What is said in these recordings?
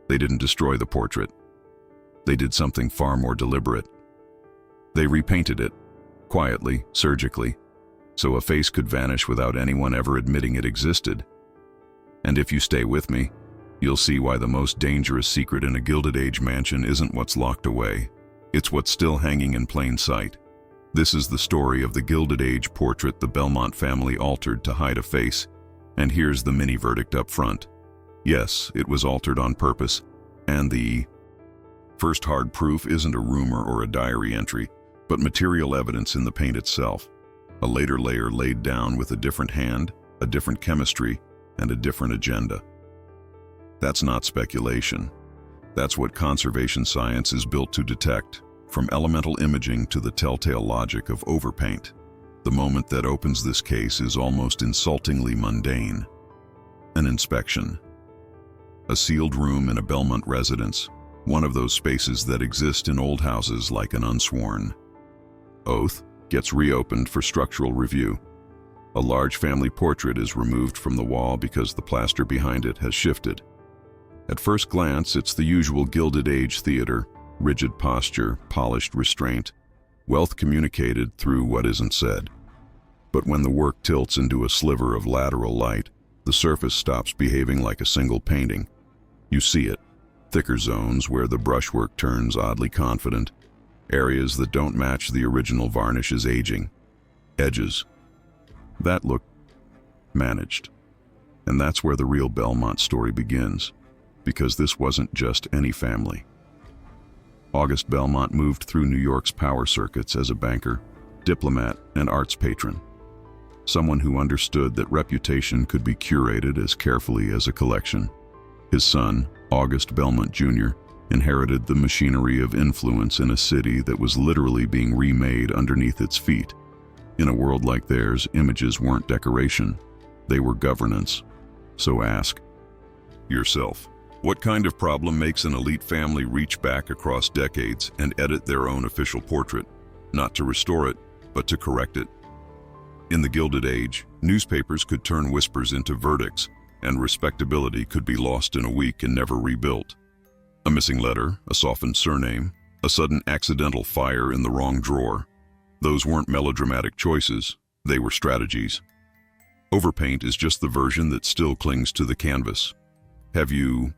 They didn't destroy the portrait. They did something far more deliberate. They repainted it, quietly, surgically, so a face could vanish without anyone ever admitting it existed. And if you stay with me, you'll see why the most dangerous secret in a Gilded Age mansion isn't what's locked away. It's what's still hanging in plain sight. This is the story of the Gilded Age portrait the Belmont family altered to hide a face, and here's the mini verdict up front. Yes, it was altered on purpose, and the first hard proof isn't a rumor or a diary entry, but material evidence in the paint itself. A later layer laid down with a different hand, a different chemistry, and a different agenda. That's not speculation. That's what conservation science is built to detect, from elemental imaging to the telltale logic of overpaint. The moment that opens this case is almost insultingly mundane. An inspection. A sealed room in a Belmont residence, one of those spaces that exist in old houses like an unsworn oath, gets reopened for structural review. A large family portrait is removed from the wall because the plaster behind it has shifted. At first glance, it's the usual Gilded Age theater, rigid posture, polished restraint, wealth communicated through what isn't said. But when the work tilts into a sliver of lateral light, the surface stops behaving like a single painting. You see it, thicker zones where the brushwork turns oddly confident, areas that don't match the original varnish is aging, edges that look managed. And that's where the real Belmont story begins, because this wasn't just any family. August Belmont moved through New York's power circuits as a banker, diplomat, and arts patron. Someone who understood that reputation could be curated as carefully as a collection. His son, August Belmont Jr., inherited the machinery of influence in a city that was literally being remade underneath its feet. In a world like theirs, images weren't decoration, they were governance. So ask yourself, what kind of problem makes an elite family reach back across decades and edit their own official portrait, not to restore it, but to correct it? In the Gilded Age, newspapers could turn whispers into verdicts, and respectability could be lost in a week and never rebuilt. A missing letter, a softened surname, a sudden accidental fire in the wrong drawer. Those weren't melodramatic choices, they were strategies. Overpaint is just the version that still clings to the canvas. Have you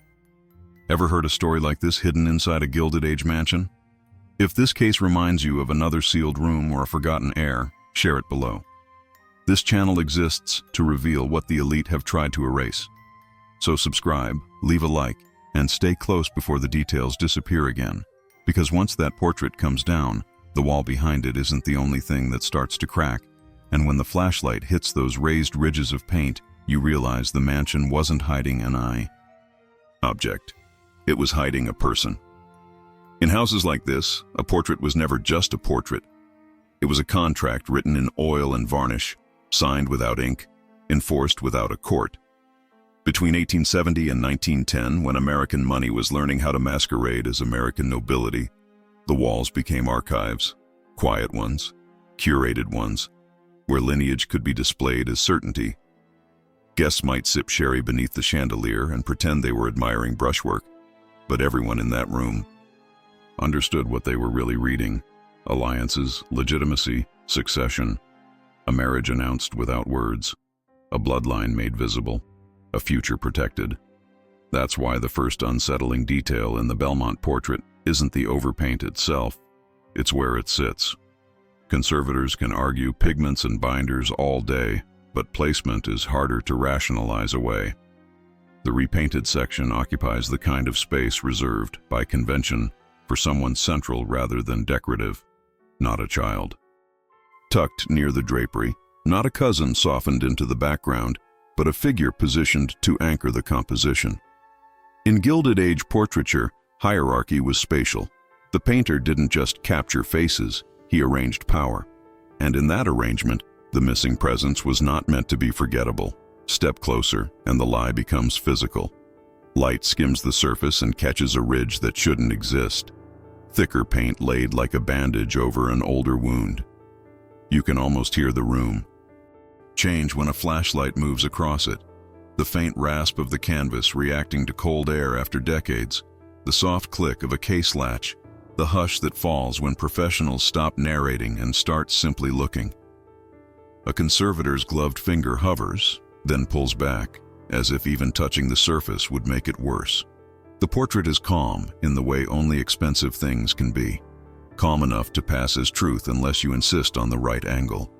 ever heard a story like this hidden inside a Gilded Age mansion? If this case reminds you of another sealed room or a forgotten heir, share it below. This channel exists to reveal what the elite have tried to erase. So subscribe, leave a like, and stay close before the details disappear again. Because once that portrait comes down, the wall behind it isn't the only thing that starts to crack, and when the flashlight hits those raised ridges of paint, you realize the mansion wasn't hiding an object. It was hiding a person. In houses like this, a portrait was never just a portrait. It was a contract written in oil and varnish, signed without ink, enforced without a court. Between 1870 and 1910, when American money was learning how to masquerade as American nobility, the walls became archives, quiet ones, curated ones, where lineage could be displayed as certainty. Guests might sip sherry beneath the chandelier and pretend they were admiring brushwork, but everyone in that room understood what they were really reading: alliances, legitimacy, succession, a marriage announced without words, a bloodline made visible, a future protected. That's why the first unsettling detail in the Belmont portrait isn't the overpaint itself, it's where it sits. Conservators can argue pigments and binders all day, but placement is harder to rationalize away. The repainted section occupies the kind of space reserved, by convention, for someone central rather than decorative, not a child. Tucked near the drapery, not a cousin softened into the background, but a figure positioned to anchor the composition. In Gilded Age portraiture, hierarchy was spatial. The painter didn't just capture faces, he arranged power. And in that arrangement, the missing presence was not meant to be forgettable. Step closer, and the lie becomes physical. Light skims the surface and catches a ridge that shouldn't exist. Thicker paint laid like a bandage over an older wound. You can almost hear the room change when a flashlight moves across it. The faint rasp of the canvas reacting to cold air after decades, the soft click of a case latch, the hush that falls when professionals stop narrating and start simply looking. A conservator's gloved finger hovers, then pulls back, as if even touching the surface would make it worse. The portrait is calm in the way only expensive things can be, calm enough to pass as truth unless you insist on the right angle.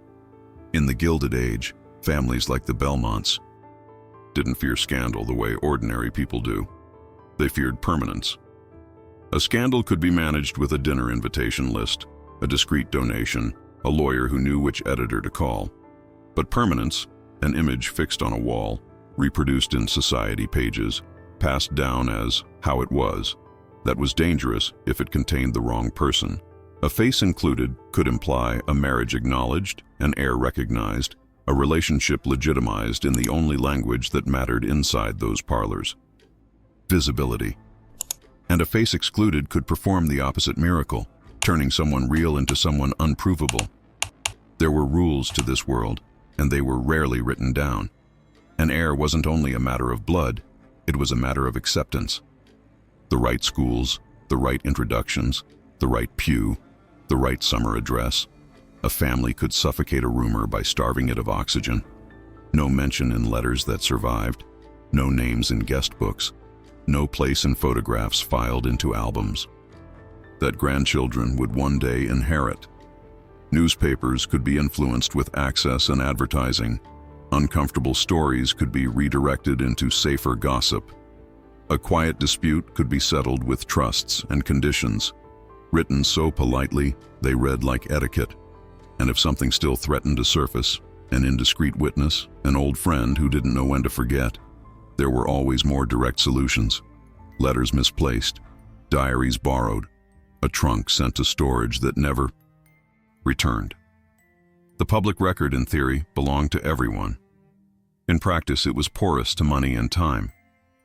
In the Gilded Age, families like the Belmonts didn't fear scandal the way ordinary people do. They feared permanence. A scandal could be managed with a dinner invitation list, a discreet donation, a lawyer who knew which editor to call. But permanence, an image fixed on a wall, reproduced in society pages, passed down as how it was, that was dangerous if it contained the wrong person. A face included could imply a marriage acknowledged, an heir recognized, a relationship legitimized in the only language that mattered inside those parlors: visibility. And a face excluded could perform the opposite miracle, turning someone real into someone unprovable. There were rules to this world, and they were rarely written down. An heir wasn't only a matter of blood, it was a matter of acceptance. The right schools, the right introductions, the right pew, the right summer address. A family could suffocate a rumor by starving it of oxygen. No mention in letters that survived, no names in guest books, no place in photographs filed into albums that grandchildren would one day inherit. Newspapers could be influenced with access and advertising. Uncomfortable stories could be redirected into safer gossip. A quiet dispute could be settled with trusts and conditions, written so politely they read like etiquette. And if something still threatened to surface, an indiscreet witness, an old friend who didn't know when to forget, there were always more direct solutions. Letters misplaced, diaries borrowed, a trunk sent to storage that never returned. The public record, in theory, belonged to everyone. In practice, it was porous to money and time.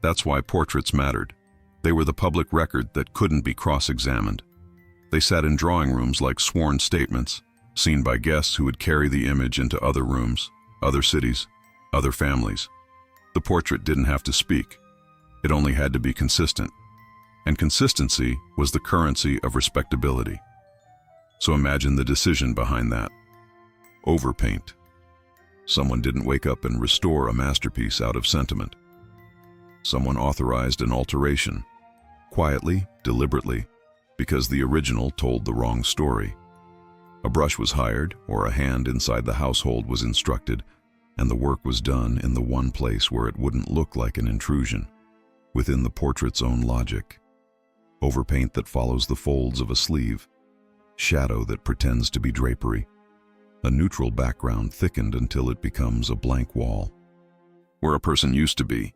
That's why portraits mattered. They were the public record that couldn't be cross-examined. They sat in drawing rooms like sworn statements, seen by guests who would carry the image into other rooms, other cities, other families. The portrait didn't have to speak. It only had to be consistent. And consistency was the currency of respectability. So imagine the decision behind that. Overpaint. Someone didn't wake up and restore a masterpiece out of sentiment. Someone authorized an alteration, quietly, deliberately, because the original told the wrong story. A brush was hired, or a hand inside the household was instructed, and the work was done in the one place where it wouldn't look like an intrusion, within the portrait's own logic. Overpaint that follows the folds of a sleeve, shadow that pretends to be drapery, a neutral background thickened until it becomes a blank wall. Where a person used to be,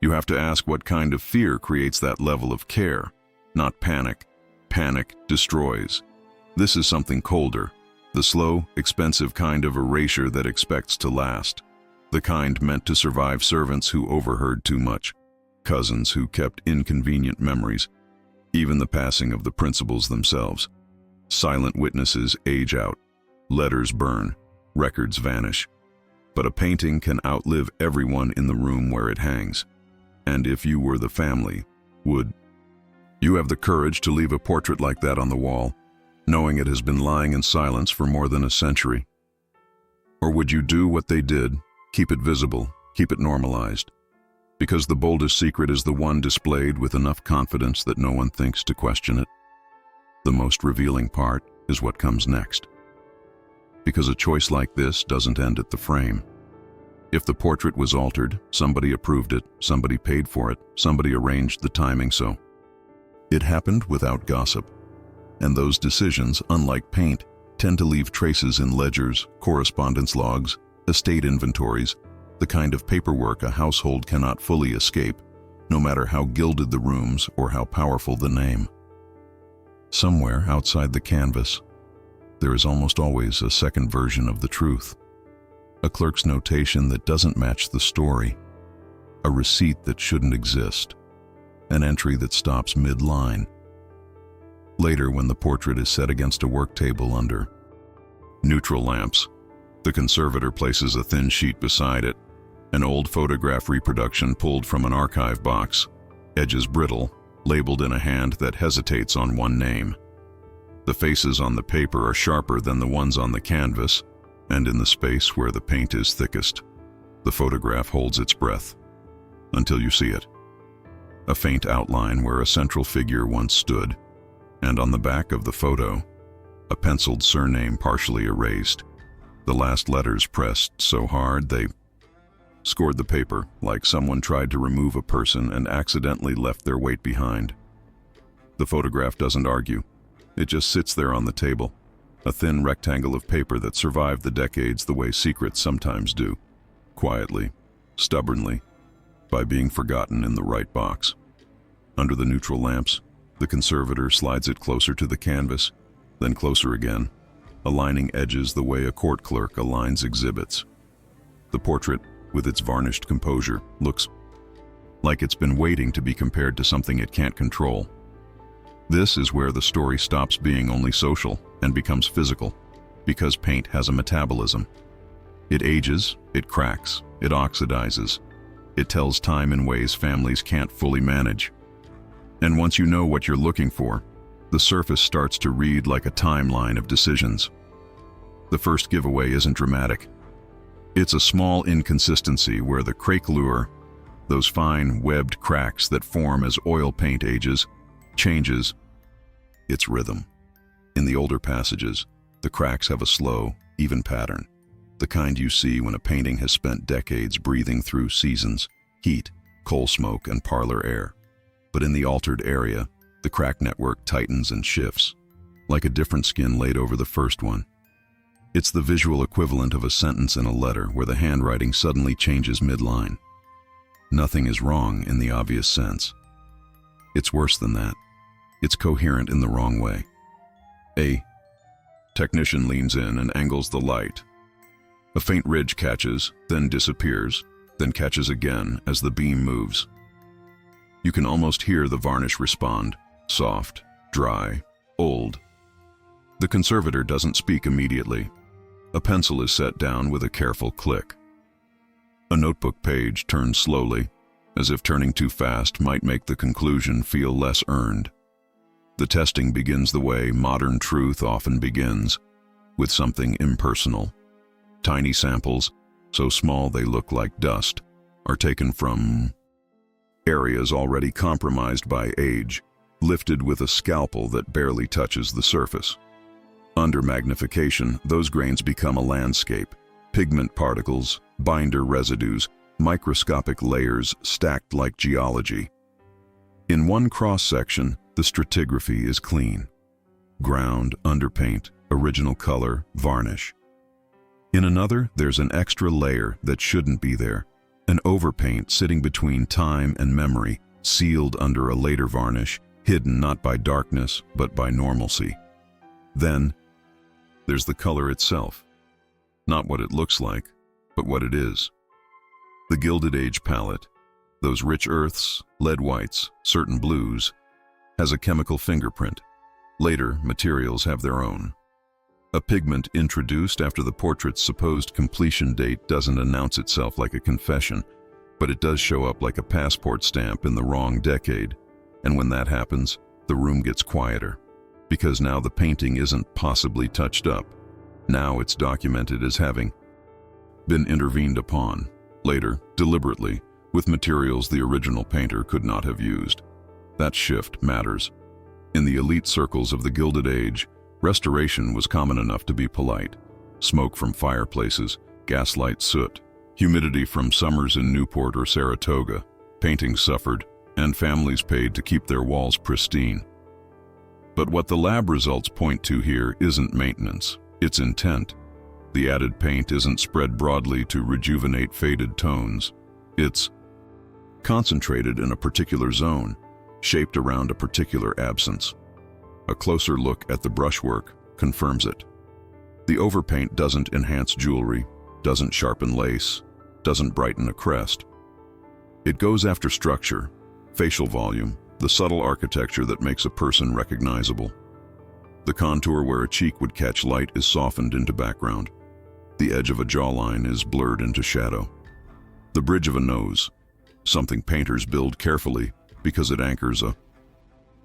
you have to ask what kind of fear creates that level of care, not panic. Panic destroys. This is something colder, the slow, expensive kind of erasure that expects to last, the kind meant to survive servants who overheard too much, cousins who kept inconvenient memories, even the passing of the principals themselves. Silent witnesses age out, letters burn, records vanish. But a painting can outlive everyone in the room where it hangs. And if you were the family, would you have the courage to leave a portrait like that on the wall, knowing it has been lying in silence for more than a century? Or would you do what they did, keep it visible, keep it normalized? Because the boldest secret is the one displayed with enough confidence that no one thinks to question it. The most revealing part is what comes next. Because a choice like this doesn't end at the frame. If the portrait was altered, somebody approved it, somebody paid for it, somebody arranged the timing so. It happened without gossip. And those decisions, unlike paint, tend to leave traces in ledgers, correspondence logs, estate inventories, the kind of paperwork a household cannot fully escape, no matter how gilded the rooms or how powerful the name. Somewhere outside the canvas, there is almost always a second version of the truth. A clerk's notation that doesn't match the story, a receipt that shouldn't exist, an entry that stops mid-line. Later, when the portrait is set against a work table under neutral lamps, the conservator places a thin sheet beside it, An old photograph reproduction pulled from an archive box, edges brittle, labeled in a hand that hesitates on one name. The faces on the paper are sharper than the ones on the canvas, and in the space where the paint is thickest, the photograph holds its breath. Until you see it. A faint outline where a central figure once stood, and on the back of the photo, a penciled surname partially erased, the last letters pressed so hard they scored the paper, like someone tried to remove a person and accidentally left their weight behind. The photograph doesn't argue. It just sits there on the table, a thin rectangle of paper that survived the decades the way secrets sometimes do, quietly, stubbornly, by being forgotten in the right box. Under the neutral lamps, the conservator slides it closer to the canvas, then closer again, aligning edges the way a court clerk aligns exhibits. The portrait, with its varnished composure, looks like it's been waiting to be compared to something it can't control. This is where the story stops being only social and becomes physical, because paint has a metabolism. It ages, it cracks, it oxidizes. It tells time in ways families can't fully manage. And once you know what you're looking for, the surface starts to read like a timeline of decisions. The first giveaway isn't dramatic. It's a small inconsistency where the craquelure, those fine webbed cracks that form as oil paint ages, changes its rhythm. In the older passages, the cracks have a slow, even pattern, the kind you see when a painting has spent decades breathing through seasons, heat, coal smoke, and parlor air. But in the altered area, the crack network tightens and shifts, like a different skin laid over the first one. It's the visual equivalent of a sentence in a letter where the handwriting suddenly changes mid-line. Nothing is wrong in the obvious sense. It's worse than that. It's coherent in the wrong way. A technician leans in and angles the light. A faint ridge catches, then disappears, then catches again as the beam moves. You can almost hear the varnish respond, soft, dry, old. The conservator doesn't speak immediately. A pencil is set down with a careful click. A notebook page turns slowly, as if turning too fast might make the conclusion feel less earned. The testing begins the way modern truth often begins, with something impersonal. Tiny samples, so small they look like dust, are taken from areas already compromised by age, lifted with a scalpel that barely touches the surface. Under magnification, those grains become a landscape, pigment particles, binder residues, microscopic layers stacked like geology. In one cross-section, the stratigraphy is clean. Ground, underpaint, original color, varnish. In another, there's an extra layer that shouldn't be there, an overpaint sitting between time and memory, sealed under a later varnish, hidden not by darkness, but by normalcy. Then, there's the color itself. Not what it looks like, but what it is. The Gilded Age palette, those rich earths, lead whites, certain blues, has a chemical fingerprint. Later, materials have their own. A pigment introduced after the portrait's supposed completion date doesn't announce itself like a confession, but it does show up like a passport stamp in the wrong decade. And when that happens, the room gets quieter. Because now the painting isn't possibly touched up. Now it's documented as having been intervened upon, later, deliberately, with materials the original painter could not have used. That shift matters. In the elite circles of the Gilded Age, restoration was common enough to be polite. Smoke from fireplaces, gaslight soot, humidity from summers in Newport or Saratoga, paintings suffered, and families paid to keep their walls pristine. But what the lab results point to here isn't maintenance, it's intent. The added paint isn't spread broadly to rejuvenate faded tones. It's concentrated in a particular zone, shaped around a particular absence. A closer look at the brushwork confirms it. The overpaint doesn't enhance jewelry, doesn't sharpen lace, doesn't brighten a crest. It goes after structure, facial volume, the subtle architecture that makes a person recognizable. The contour where a cheek would catch light is softened into background. The edge of a jawline is blurred into shadow. The bridge of a nose, something painters build carefully because it anchors a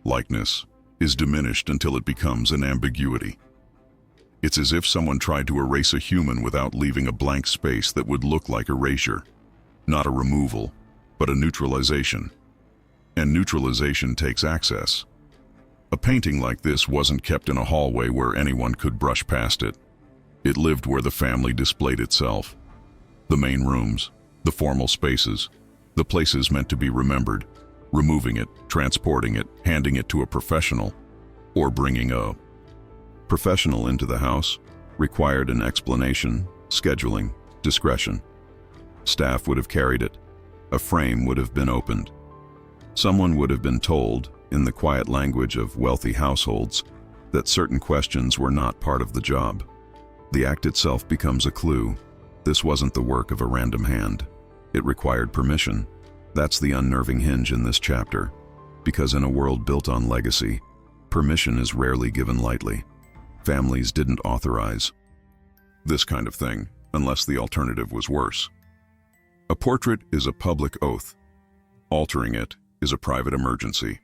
likeness, is diminished until it becomes an ambiguity. It's as if someone tried to erase a human without leaving a blank space that would look like erasure. Not a removal, but a neutralization. And neutralization takes access. A painting like this wasn't kept in a hallway where anyone could brush past it. It lived where the family displayed itself. The main rooms, the formal spaces, the places meant to be remembered. Removing it, transporting it, handing it to a professional, or bringing a professional into the house required an explanation, scheduling, discretion. Staff would have carried it. A frame would have been opened. Someone would have been told, in the quiet language of wealthy households, that certain questions were not part of the job. The act itself becomes a clue. This wasn't the work of a random hand. It required permission. That's the unnerving hinge in this chapter, because in a world built on legacy, permission is rarely given lightly. Families didn't authorize this kind of thing unless the alternative was worse. A portrait is a public oath. Altering it is a private emergency.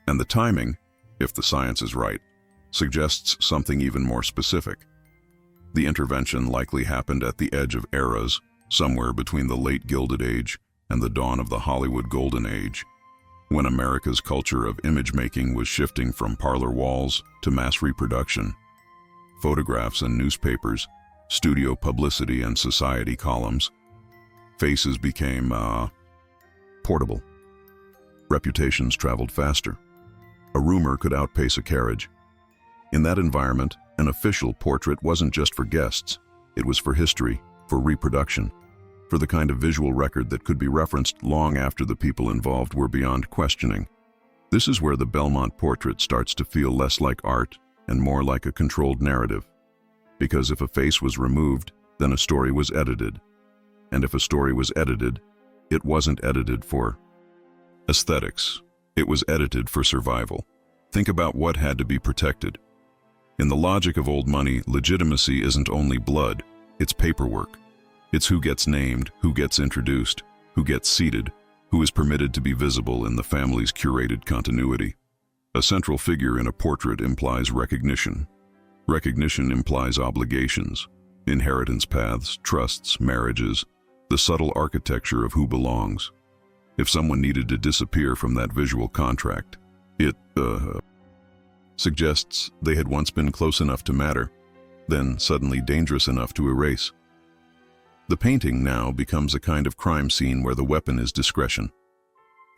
And the timing, if the science is right, suggests something even more specific. The intervention likely happened at the edge of eras, somewhere between the late Gilded Age and the dawn of the Hollywood Golden Age, when America's culture of image-making was shifting from parlor walls to mass reproduction. Photographs and newspapers, studio publicity and society columns. Faces became, portable. Reputations traveled faster. A rumor could outpace a carriage. In that environment, an official portrait wasn't just for guests. It was for history, for reproduction, for the kind of visual record that could be referenced long after the people involved were beyond questioning. This is where the Belmont portrait starts to feel less like art and more like a controlled narrative. Because if a face was removed, then a story was edited. And if a story was edited, it wasn't edited for aesthetics. It was edited for survival. Think about what had to be protected. In the logic of old money, legitimacy isn't only blood, it's paperwork. It's who gets named, who gets introduced, who gets seated, who is permitted to be visible in the family's curated continuity. A central figure in a portrait implies recognition. Recognition implies obligations, inheritance paths, trusts, marriages, the subtle architecture of who belongs. If someone needed to disappear from that visual contract, it, suggests they had once been close enough to matter, then suddenly dangerous enough to erase. The painting now becomes a kind of crime scene where the weapon is discretion.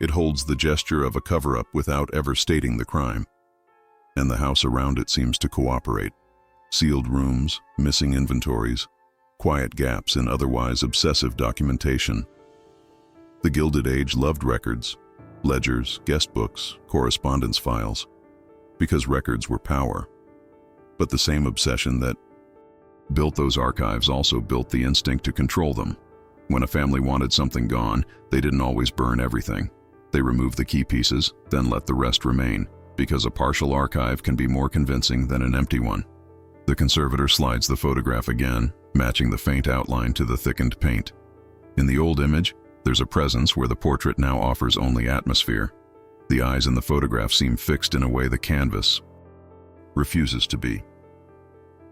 It holds the gesture of a cover-up without ever stating the crime. And the house around it seems to cooperate. Sealed rooms, missing inventories, quiet gaps in otherwise obsessive documentation. The Gilded Age loved records, ledgers, guest books, correspondence files, because records were power. But the same obsession that built those archives also built the instinct to control them. When a family wanted something gone, they didn't always burn everything. They removed the key pieces, then let the rest remain, because a partial archive can be more convincing than an empty one. The conservator slides the photograph again, matching the faint outline to the thickened paint. In the old image, there's a presence where the portrait now offers only atmosphere. The eyes in the photograph seem fixed in a way the canvas refuses to be.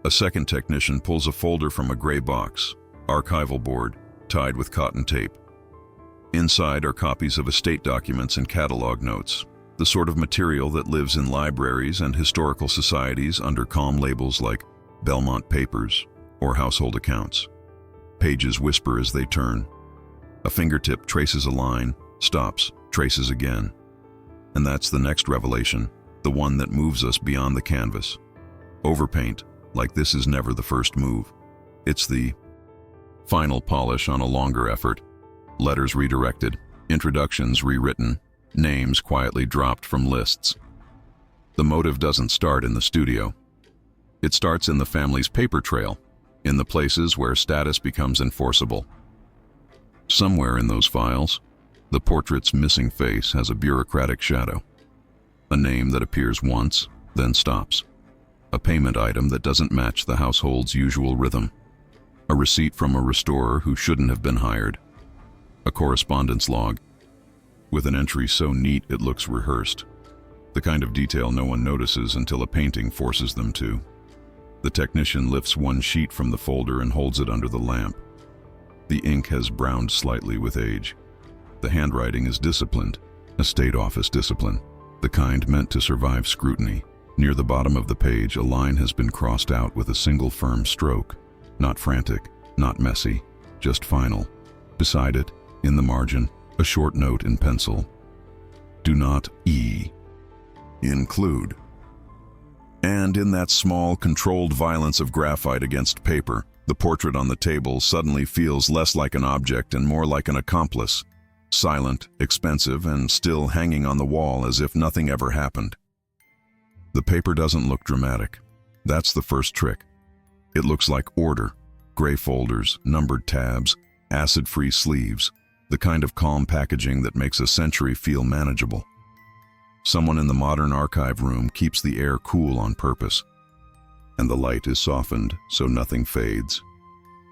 A second technician pulls a folder from a gray box, archival board, tied with cotton tape. Inside are copies of estate documents and catalog notes, the sort of material that lives in libraries and historical societies under calm labels like Belmont Papers or household accounts. Pages whisper as they turn. A fingertip traces a line, stops, traces again. And that's the next revelation, the one that moves us beyond the canvas. Overpaint, like this, is never the first move. It's the final polish on a longer effort. Letters redirected, introductions rewritten, names quietly dropped from lists. The motive doesn't start in the studio. It starts in the family's paper trail, in the places where status becomes enforceable. Somewhere in those files, the portrait's missing face has a bureaucratic shadow. A name that appears once, then stops. A payment item that doesn't match the household's usual rhythm. A receipt from a restorer who shouldn't have been hired. A correspondence log, with an entry so neat it looks rehearsed. The kind of detail no one notices until a painting forces them to. The technician lifts one sheet from the folder and holds it under the lamp. The ink has browned slightly with age. The handwriting is disciplined, a state office discipline, the kind meant to survive scrutiny. Near the bottom of the page, a line has been crossed out with a single firm stroke. Not frantic, not messy, just final. Beside it, in the margin, a short note in pencil. Do not include. And in that small, controlled violence of graphite against paper, the portrait on the table suddenly feels less like an object and more like an accomplice. Silent, expensive, and still hanging on the wall as if nothing ever happened. The paper doesn't look dramatic. That's the first trick. It looks like order, gray folders, numbered tabs, acid-free sleeves, the kind of calm packaging that makes a century feel manageable. Someone in the modern archive room keeps the air cool on purpose, and the light is softened so nothing fades.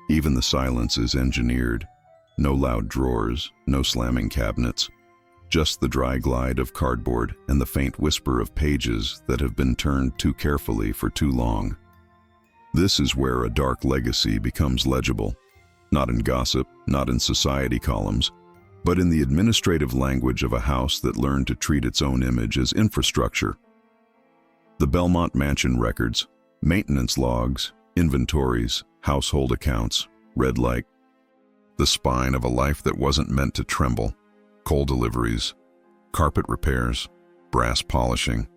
Even the silence is engineered. No loud drawers, no slamming cabinets, just the dry glide of cardboard and the faint whisper of pages that have been turned too carefully for too long. This is where a dark legacy becomes legible, not in gossip, not in society columns, but in the administrative language of a house that learned to treat its own image as infrastructure. The Belmont Mansion records, maintenance logs, inventories, household accounts, read like the spine of a life that wasn't meant to tremble. Coal deliveries, carpet repairs, brass polishing,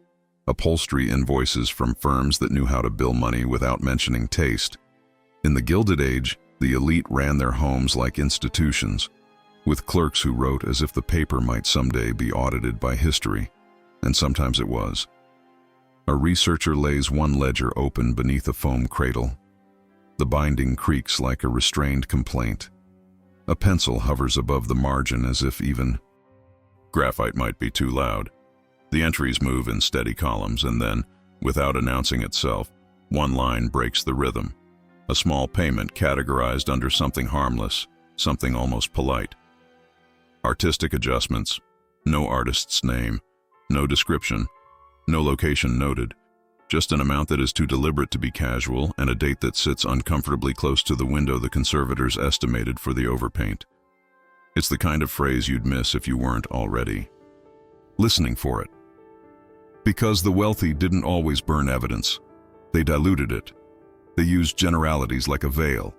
upholstery invoices from firms that knew how to bill money without mentioning taste. In the Gilded Age, the elite ran their homes like institutions, with clerks who wrote as if the paper might someday be audited by history, and sometimes it was. A researcher lays one ledger open beneath a foam cradle. The binding creaks like a restrained complaint. A pencil hovers above the margin as if even graphite might be too loud. The entries move in steady columns and then, without announcing itself, one line breaks the rhythm. A small payment categorized under something harmless, something almost polite. Artistic adjustments, no artist's name, no description, no location noted, just an amount that is too deliberate to be casual and a date that sits uncomfortably close to the window the conservators estimated for the overpaint. It's the kind of phrase you'd miss if you weren't already listening for it. Because the wealthy didn't always burn evidence. They diluted it. They used generalities like a veil.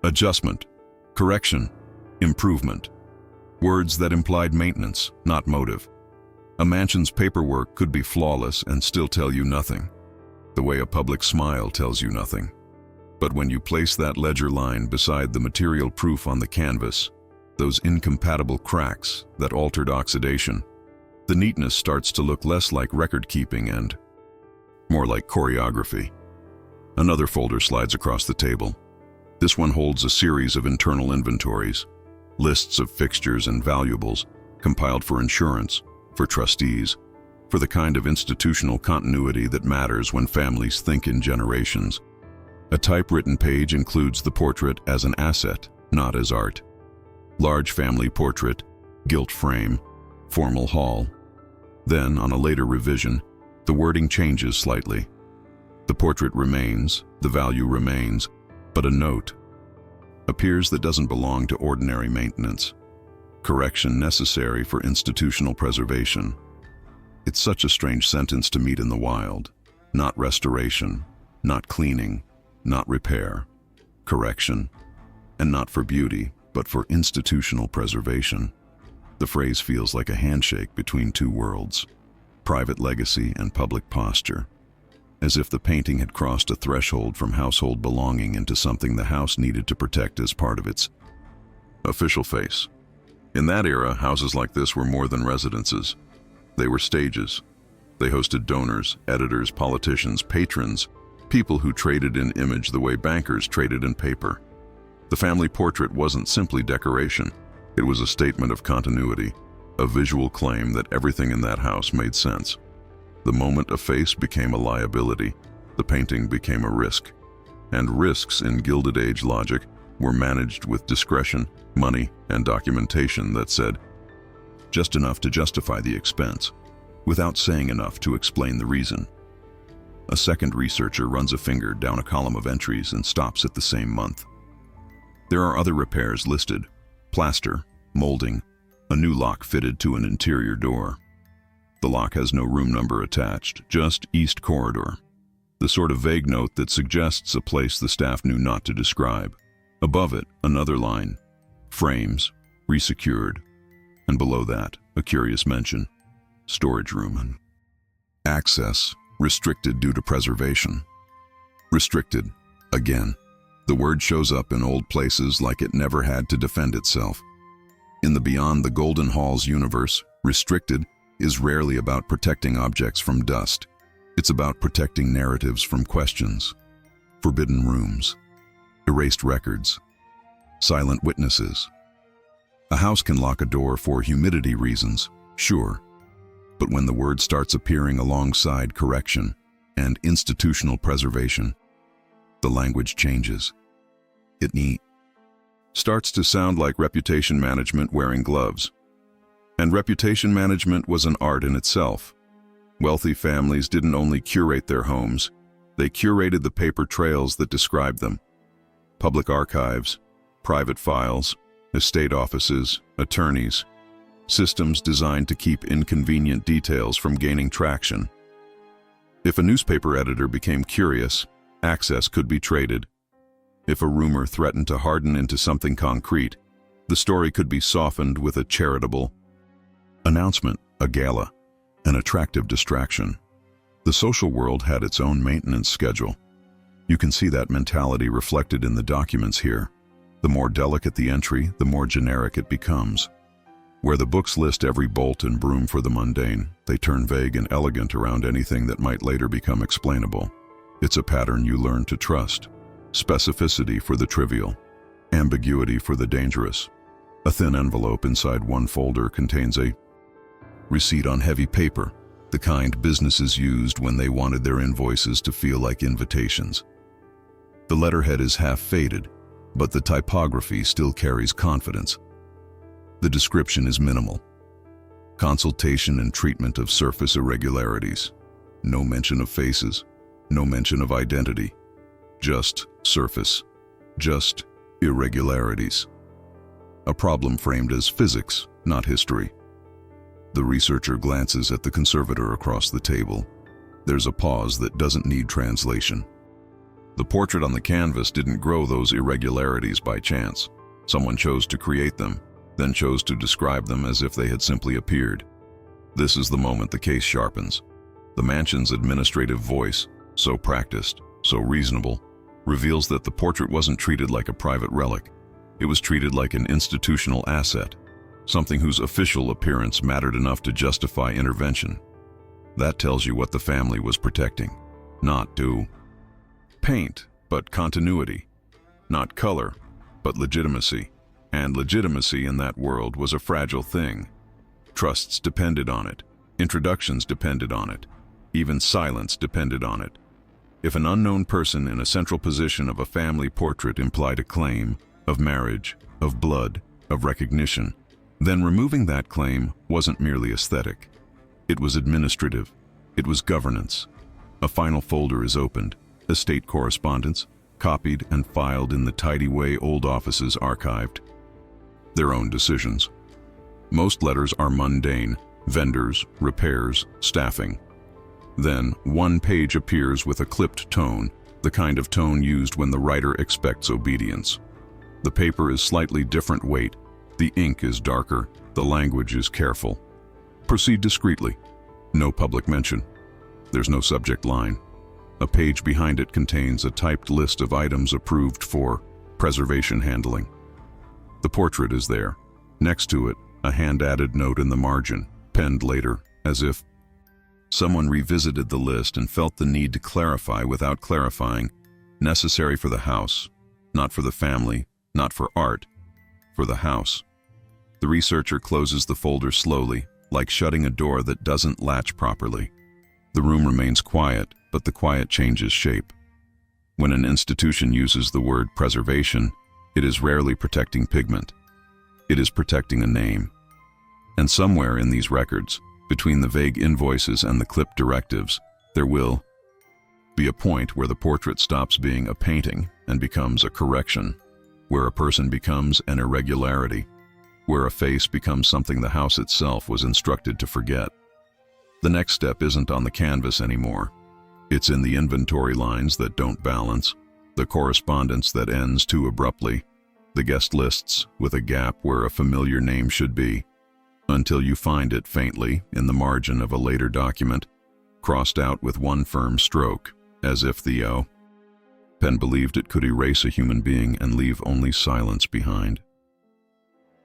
Adjustment, correction, improvement. Words that implied maintenance, not motive. A mansion's paperwork could be flawless and still tell you nothing, the way a public smile tells you nothing. But when you place that ledger line beside the material proof on the canvas, those incompatible cracks, that altered oxidation, the neatness starts to look less like record-keeping and more like choreography. Another folder slides across the table. This one holds a series of internal inventories, lists of fixtures and valuables, compiled for insurance, for trustees, for the kind of institutional continuity that matters when families think in generations. A typewritten page includes the portrait as an asset, not as art. Large family portrait, gilt frame, formal hall. Then, on a later revision, the wording changes slightly. The portrait remains, the value remains, but a note appears that doesn't belong to ordinary maintenance. Correction necessary for institutional preservation. It's such a strange sentence to meet in the wild. Not restoration, not cleaning, not repair. Correction. And not for beauty, but for institutional preservation. The phrase feels like a handshake between two worlds. Private legacy and public posture. As if the painting had crossed a threshold from household belonging into something the house needed to protect as part of its official face. In that era, houses like this were more than residences. They were stages. They hosted donors, editors, politicians, patrons, people who traded in image the way bankers traded in paper. The family portrait wasn't simply decoration. It was a statement of continuity, a visual claim that everything in that house made sense. The moment a face became a liability, the painting became a risk. And risks in Gilded Age logic were managed with discretion, money, and documentation that said just enough to justify the expense, without saying enough to explain the reason. A second researcher runs a finger down a column of entries and stops at the same month. There are other repairs listed: plaster, molding, a new lock fitted to an interior door. The lock has no room number attached, just East Corridor. The sort of vague note that suggests a place the staff knew not to describe. Above it, another line: frames, resecured. And below that, a curious mention: storage room and access restricted due to preservation. Restricted, again. The word shows up in old places like it never had to defend itself. In the Beyond the Golden Halls universe, restricted is rarely about protecting objects from dust. It's about protecting narratives from questions. Forbidden rooms, erased records, silent witnesses. A house can lock a door for humidity reasons, sure. But when the word starts appearing alongside correction and institutional preservation, the language changes. It starts to sound like reputation management wearing gloves. And reputation management was an art in itself. Wealthy families didn't only curate their homes, they curated the paper trails that described them. Public archives, private files, estate offices, attorneys, systems designed to keep inconvenient details from gaining traction. If a newspaper editor became curious, access could be traded. If a rumor threatened to harden into something concrete, the story could be softened with a charitable announcement, a gala, an attractive distraction. The social world had its own maintenance schedule. You can see that mentality reflected in the documents here. The more delicate the entry, the more generic it becomes. Where the books list every bolt and broom for the mundane, they turn vague and elegant around anything that might later become explainable. It's a pattern you learn to trust. Specificity for the trivial, ambiguity for the dangerous. A thin envelope inside one folder contains a receipt on heavy paper, the kind businesses used when they wanted their invoices to feel like invitations. The letterhead is half faded, but the typography still carries confidence. The description is minimal. Consultation and treatment of surface irregularities. No mention of faces, no mention of identity. Just surface, just irregularities. A problem framed as physics, not history. The researcher glances at the conservator across the table. There's a pause that doesn't need translation. The portrait on the canvas didn't grow those irregularities by chance. Someone chose to create them, then chose to describe them as if they had simply appeared. This is the moment the case sharpens. The mansion's administrative voice, so practiced, so reasonable, reveals that the portrait wasn't treated like a private relic. It was treated like an institutional asset, something whose official appearance mattered enough to justify intervention. That tells you what the family was protecting. Not paint, but continuity. Not color, but legitimacy. And legitimacy in that world was a fragile thing. Trusts depended on it. Introductions depended on it. Even silence depended on it. If an unknown person in a central position of a family portrait implied a claim of marriage, of blood, of recognition, then removing that claim wasn't merely aesthetic. It was administrative. It was governance. A final folder is opened, estate correspondence, copied and filed in the tidy way old offices archived. Their own decisions. Most letters are mundane: vendors, repairs, staffing. Then, one page appears with a clipped tone, the kind of tone used when the writer expects obedience. The paper is slightly different weight, the ink is darker, the language is careful. Proceed discreetly. No public mention. There's no subject line. A page behind it contains a typed list of items approved for preservation handling. The portrait is there. Next to it, a hand-added note in the margin, penned later, as if someone revisited the list and felt the need to clarify without clarifying. Necessary for the house, not for the family, not for art, for the house. The researcher closes the folder slowly, like shutting a door that doesn't latch properly. The room remains quiet, but the quiet changes shape. When an institution uses the word preservation, It is rarely protecting pigment. It is protecting a name. And somewhere in these records, between the vague invoices and the clipped directives, there will be a point where the portrait stops being a painting and becomes a correction, where a person becomes an irregularity, where a face becomes something the house itself was instructed to forget. The next step isn't on the canvas anymore. It's in the inventory lines that don't balance, the correspondence that ends too abruptly, the guest lists with a gap where a familiar name should be, until you find it faintly in the margin of a later document, crossed out with one firm stroke, as if the pen believed it could erase a human being and leave only silence behind.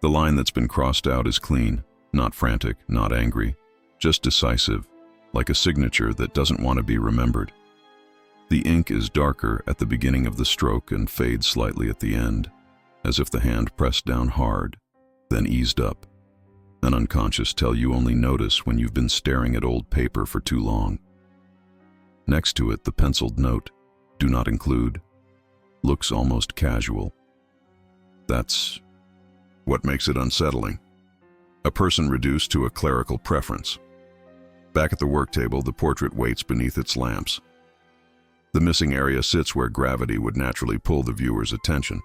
The line that's been crossed out is clean, not frantic, not angry, just decisive, like a signature that doesn't want to be remembered. The ink is darker at the beginning of the stroke and fades slightly at the end, as if the hand pressed down hard, then eased up. An unconscious tell you only notice when you've been staring at old paper for too long. Next to it, the penciled note, "Do not include," looks almost casual. That's what makes it unsettling. A person reduced to a clerical preference. Back at the work table, the portrait waits beneath its lamps. The missing area sits where gravity would naturally pull the viewer's attention.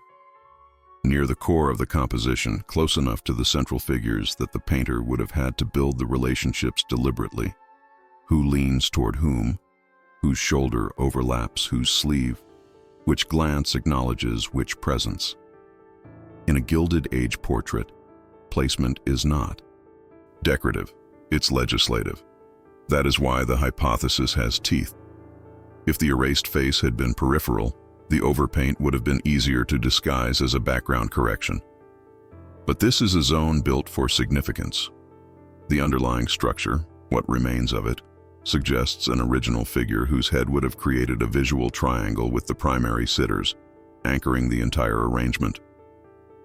Near the core of the composition, close enough to the central figures that the painter would have had to build the relationships deliberately. Who leans toward whom? Whose shoulder overlaps whose sleeve? Which glance acknowledges which presence? In a Gilded Age portrait, placement is not decorative, it's legislative. That is why the hypothesis has teeth. If the erased face had been peripheral, the overpaint would have been easier to disguise as a background correction. But this is a zone built for significance. The underlying structure, what remains of it, suggests an original figure whose head would have created a visual triangle with the primary sitters, anchoring the entire arrangement.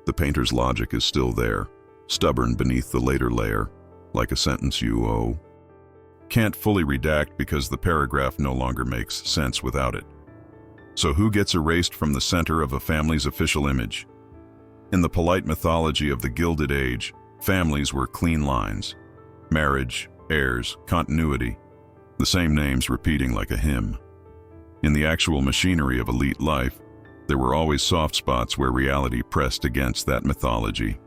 The painter's logic is still there, stubborn beneath the later layer, like a sentence you can't fully redact because the paragraph no longer makes sense without it. So who gets erased from the center of a family's official image? In the polite mythology of the Gilded Age, families were clean lines. Marriage, heirs, continuity, the same names repeating like a hymn. In the actual machinery of elite life, there were always soft spots where reality pressed against that mythology.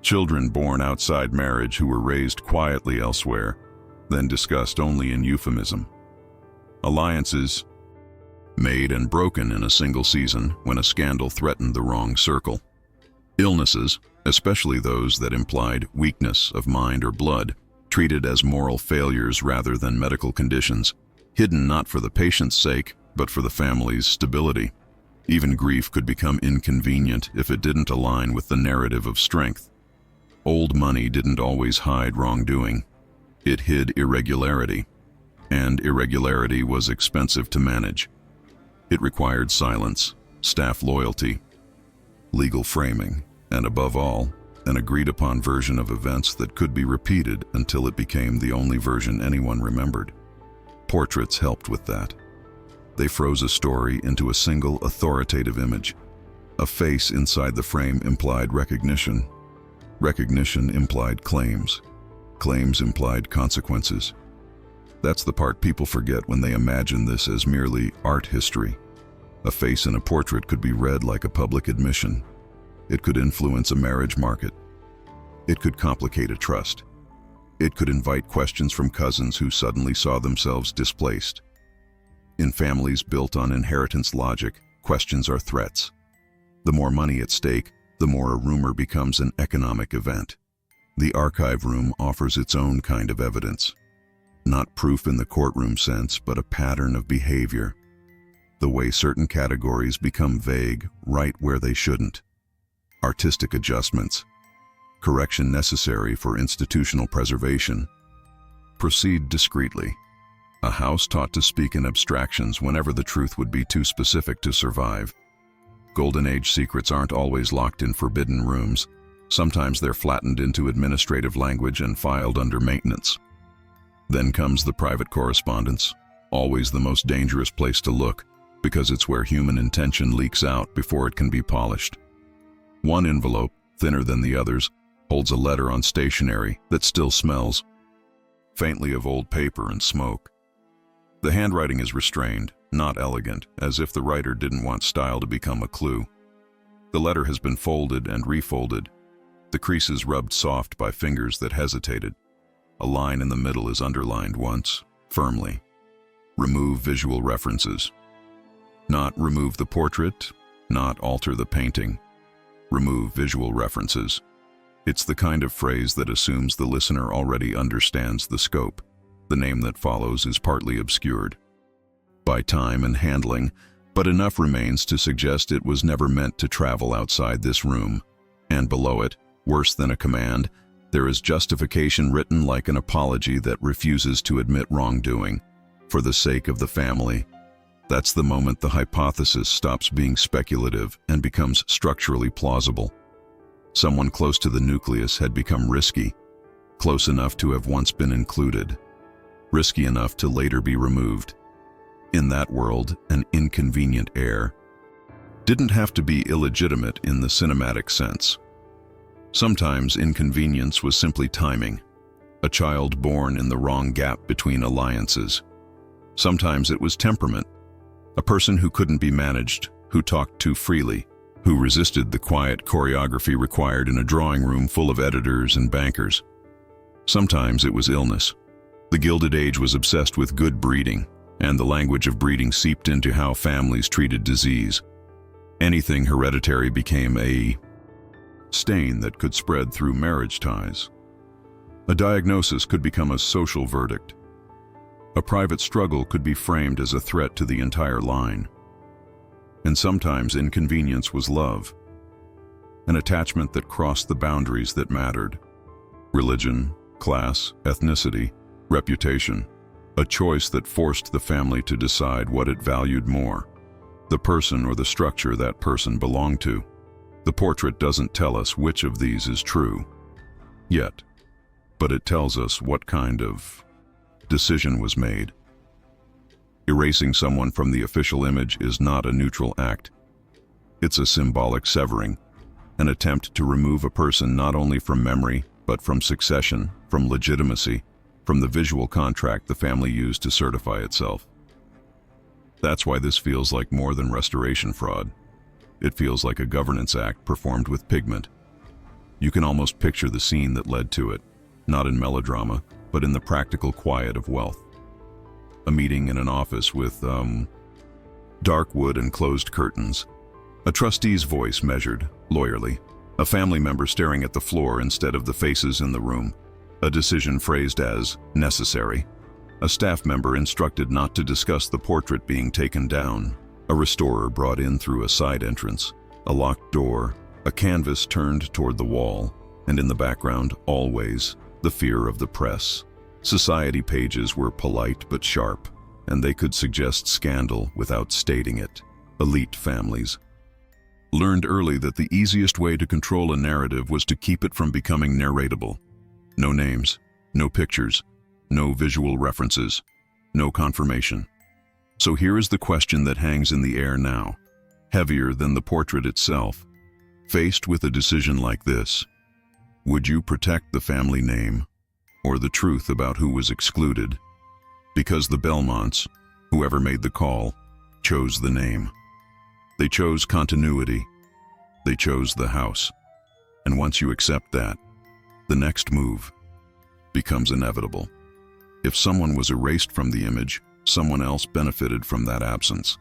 Children born outside marriage who were raised quietly elsewhere, then discussed only in euphemism. Alliances made and broken in a single season when a scandal threatened the wrong circle. Illnesses, especially those that implied weakness of mind or blood, treated as moral failures rather than medical conditions, hidden not for the patient's sake, but for the family's stability. Even grief could become inconvenient if it didn't align with the narrative of strength. Old money didn't always hide wrongdoing. It hid irregularity, and irregularity was expensive to manage. It required silence, staff loyalty, legal framing, and above all, an agreed-upon version of events that could be repeated until it became the only version anyone remembered. Portraits helped with that. They froze a story into a single authoritative image. A face inside the frame implied recognition. Recognition implied claims. Claims implied consequences. That's the part people forget when they imagine this as merely art history. A face in a portrait could be read like a public admission. It could influence a marriage market. It could complicate a trust. It could invite questions from cousins who suddenly saw themselves displaced. In families built on inheritance logic, questions are threats. The more money at stake, the more a rumor becomes an economic event. The archive room offers its own kind of evidence. Not proof in the courtroom sense, but a pattern of behavior. The way certain categories become vague right where they shouldn't. Artistic adjustments. Correction necessary for institutional preservation. Proceed discreetly. A house taught to speak in abstractions whenever the truth would be too specific to survive. Golden Age secrets aren't always locked in forbidden rooms. Sometimes they're flattened into administrative language and filed under maintenance. Then comes the private correspondence, always the most dangerous place to look, because it's where human intention leaks out before it can be polished. One envelope, thinner than the others, holds a letter on stationery that still smells faintly of old paper and smoke. The handwriting is restrained, not elegant, as if the writer didn't want style to become a clue. The letter has been folded and refolded, the creases rubbed soft by fingers that hesitated. A line in the middle is underlined once, firmly. Remove visual references. Not remove the portrait, not alter the painting. Remove visual references. It's the kind of phrase that assumes the listener already understands the scope. The name that follows is partly obscured by time and handling, but enough remains to suggest it was never meant to travel outside this room. And below it, worse than a command, there is justification written like an apology that refuses to admit wrongdoing, for the sake of the family. That's the moment the hypothesis stops being speculative and becomes structurally plausible. Someone close to the nucleus had become risky, close enough to have once been included, risky enough to later be removed. In that world, an inconvenient heir didn't have to be illegitimate in the cinematic sense. Sometimes inconvenience was simply timing, a child born in the wrong gap between alliances. Sometimes it was temperament, a person who couldn't be managed, who talked too freely, who resisted the quiet choreography required in a drawing room full of editors and bankers. Sometimes it was illness. The Gilded Age was obsessed with good breeding, and the language of breeding seeped into how families treated disease. Anything hereditary became a stain that could spread through marriage ties. A diagnosis could become a social verdict. A private struggle could be framed as a threat to the entire line. And sometimes inconvenience was love, an attachment that crossed the boundaries that mattered. Religion, class, ethnicity, reputation, a choice that forced the family to decide what it valued more, the person or the structure that person belonged to. The portrait doesn't tell us which of these is true, yet, but it tells us what kind of decision was made. Erasing someone from the official image is not a neutral act. It's a symbolic severing, an attempt to remove a person not only from memory, but from succession, from legitimacy, from the visual contract the family used to certify itself. That's why this feels like more than restoration fraud. It feels like a governance act performed with pigment. You can almost picture the scene that led to it, not in melodrama, but in the practical quiet of wealth. A meeting in an office with, dark wood and closed curtains. A trustee's voice measured, lawyerly. A family member staring at the floor instead of the faces in the room. A decision phrased as necessary. A staff member instructed not to discuss the portrait being taken down. A restorer brought in through a side entrance. A locked door. A canvas turned toward the wall. And in the background, always, the fear of the press. Society pages were polite but sharp, and they could suggest scandal without stating it. Elite families learned early that the easiest way to control a narrative was to keep it from becoming narratable. No names, no pictures, no visual references, no confirmation. So here is the question that hangs in the air now, heavier than the portrait itself. Faced with a decision like this, would you protect the family name or the truth about who was excluded? Because the Belmonts, whoever made the call, chose the name. They chose continuity. They chose the house. And once you accept that, the next move becomes inevitable. If someone was erased from the image, someone else benefited from that absence.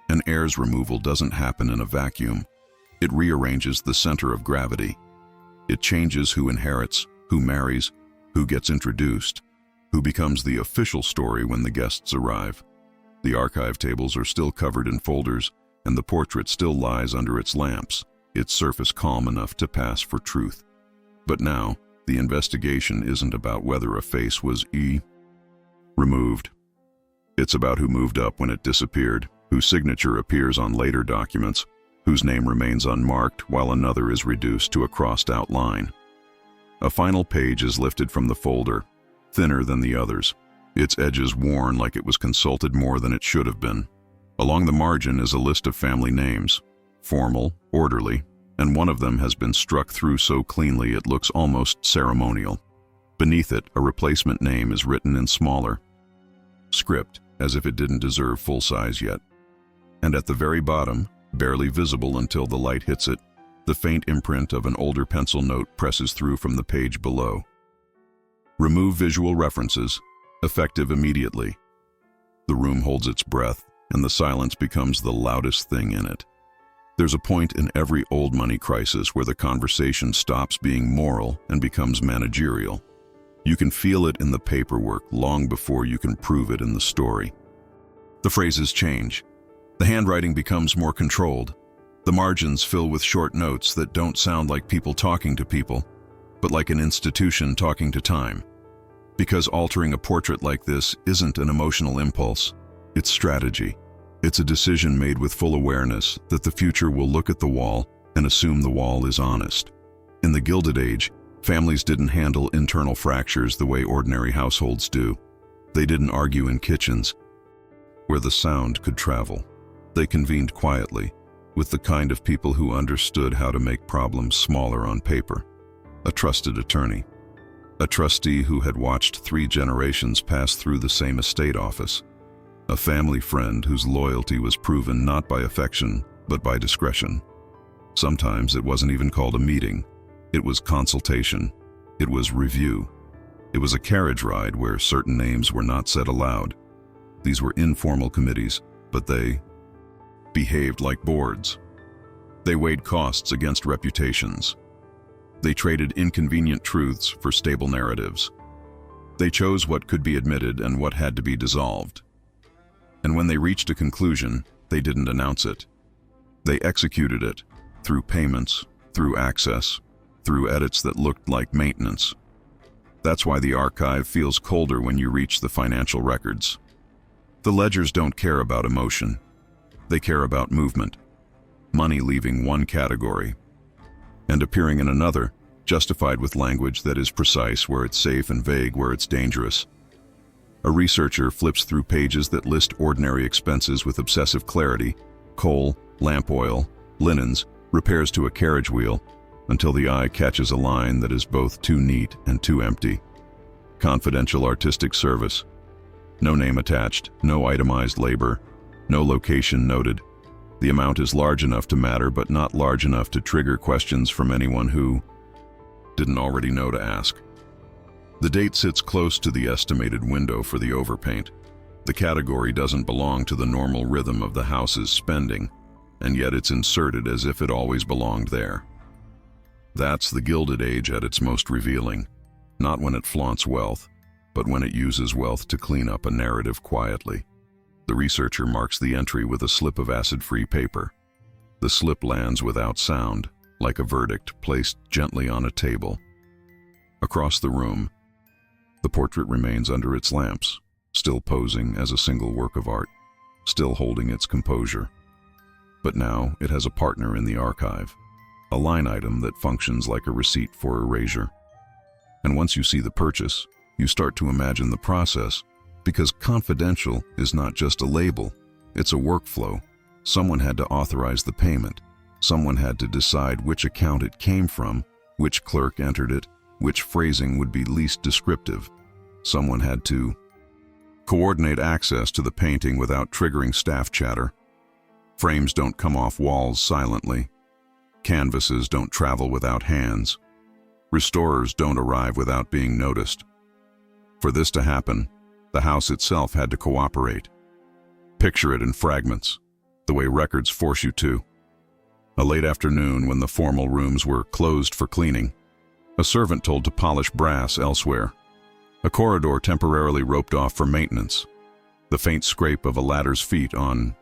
An heir's removal doesn't happen in a vacuum. It rearranges the center of gravity. It changes who inherits, who marries, who gets introduced, who becomes the official story when the guests arrive. The archive tables are still covered in folders, and the portrait still lies under its lamps, its surface calm enough to pass for truth. But now, the investigation isn't about whether a face was removed. It's about who moved up when it disappeared, whose signature appears on later documents, whose name remains unmarked while another is reduced to a crossed-out line. A final page is lifted from the folder, thinner than the others, its edges worn like it was consulted more than it should have been. Along the margin is a list of family names, formal, orderly, and one of them has been struck through so cleanly it looks almost ceremonial. Beneath it, a replacement name is written in smaller script, as if it didn't deserve full size yet. And at the very bottom, barely visible until the light hits it, the faint imprint of an older pencil note presses through from the page below. Remove visual references, effective immediately. The room holds its breath, and the silence becomes the loudest thing in it. There's a point in every old money crisis where the conversation stops being moral and becomes managerial. You can feel it in the paperwork long before you can prove it in the story. The phrases change. The handwriting becomes more controlled. The margins fill with short notes that don't sound like people talking to people, but like an institution talking to time. Because altering a portrait like this isn't an emotional impulse, it's strategy. It's a decision made with full awareness that the future will look at the wall and assume the wall is honest. In the Gilded Age, families didn't handle internal fractures the way ordinary households do. They didn't argue in kitchens, where the sound could travel. They convened quietly, with the kind of people who understood how to make problems smaller on paper. A trusted attorney. A trustee who had watched 3 generations pass through the same estate office. A family friend whose loyalty was proven not by affection, but by discretion. Sometimes it wasn't even called a meeting. It was consultation. It was review. It was a carriage ride where certain names were not said aloud. These were informal committees, but they behaved like boards. They weighed costs against reputations. They traded inconvenient truths for stable narratives. They chose what could be admitted and what had to be dissolved. And when they reached a conclusion, they didn't announce it. They executed it, through payments, through access, through edits that looked like maintenance. That's why the archive feels colder when you reach the financial records. The ledgers don't care about emotion. They care about movement. Money leaving one category and appearing in another, justified with language that is precise where it's safe and vague where it's dangerous. A researcher flips through pages that list ordinary expenses with obsessive clarity: coal, lamp oil, linens, repairs to a carriage wheel, until the eye catches a line that is both too neat and too empty. Confidential artistic service. No name attached, no itemized labor, no location noted. The amount is large enough to matter, but not large enough to trigger questions from anyone who didn't already know to ask. The date sits close to the estimated window for the overpaint. The category doesn't belong to the normal rhythm of the house's spending, and yet it's inserted as if it always belonged there. That's the Gilded Age at its most revealing, not when it flaunts wealth, but when it uses wealth to clean up a narrative quietly. The researcher marks the entry with a slip of acid-free paper. The slip lands without sound, like a verdict placed gently on a table. Across the room, the portrait remains under its lamps, still posing as a single work of art, still holding its composure. But now it has a partner in the archive, a line item that functions like a receipt for erasure. And once you see the purchase, you start to imagine the process, because confidential is not just a label, it's a workflow. Someone had to authorize the payment. Someone had to decide which account it came from, which clerk entered it, which phrasing would be least descriptive. Someone had to coordinate access to the painting without triggering staff chatter. Frames don't come off walls silently. Canvases don't travel without hands. Restorers don't arrive without being noticed. For this to happen, the house itself had to cooperate. Picture it in fragments, the way records force you to. A late afternoon when the formal rooms were closed for cleaning, a servant told to polish brass elsewhere. A corridor temporarily roped off for maintenance. The faint scrape of a ladder's feet on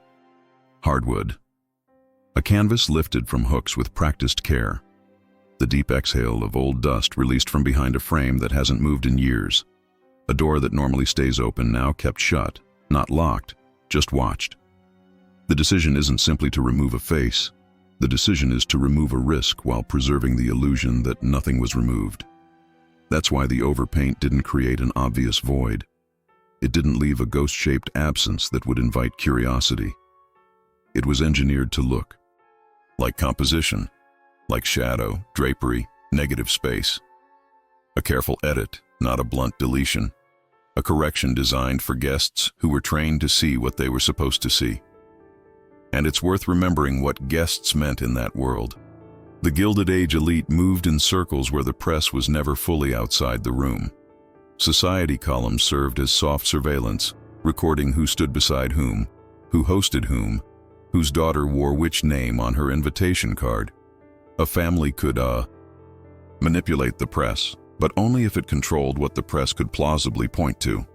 hardwood. A canvas lifted from hooks with practiced care. The deep exhale of old dust released from behind a frame that hasn't moved in years. A door that normally stays open now kept shut, not locked, just watched. The decision isn't simply to remove a face. The decision is to remove a risk while preserving the illusion that nothing was removed. That's why the overpaint didn't create an obvious void. It didn't leave a ghost-shaped absence that would invite curiosity. It was engineered to look like composition, like shadow, drapery, negative space. A careful edit, not a blunt deletion. A correction designed for guests who were trained to see what they were supposed to see. And it's worth remembering what guests meant in that world. The Gilded Age elite moved in circles where the press was never fully outside the room. Society columns served as soft surveillance, recording who stood beside whom, who hosted whom, whose daughter wore which name on her invitation card. A family could, manipulate the press, but only if it controlled what the press could plausibly point to.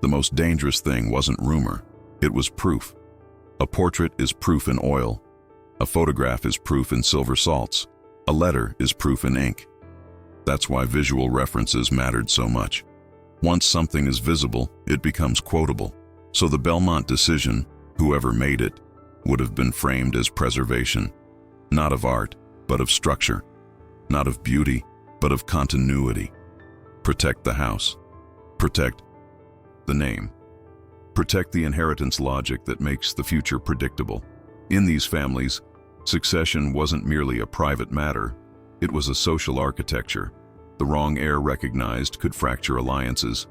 The most dangerous thing wasn't rumor, it was proof. A portrait is proof in oil. A photograph is proof in silver salts. A letter is proof in ink. That's why visual references mattered so much. Once something is visible, it becomes quotable. So the Belmont decision, whoever made it, would have been framed as preservation, not of art, but of structure, not of beauty, but of continuity. Protect the house. Protect the name. Protect the inheritance logic that makes the future predictable. In these families, succession wasn't merely a private matter, it was a social architecture. The wrong heir recognized could fracture alliances.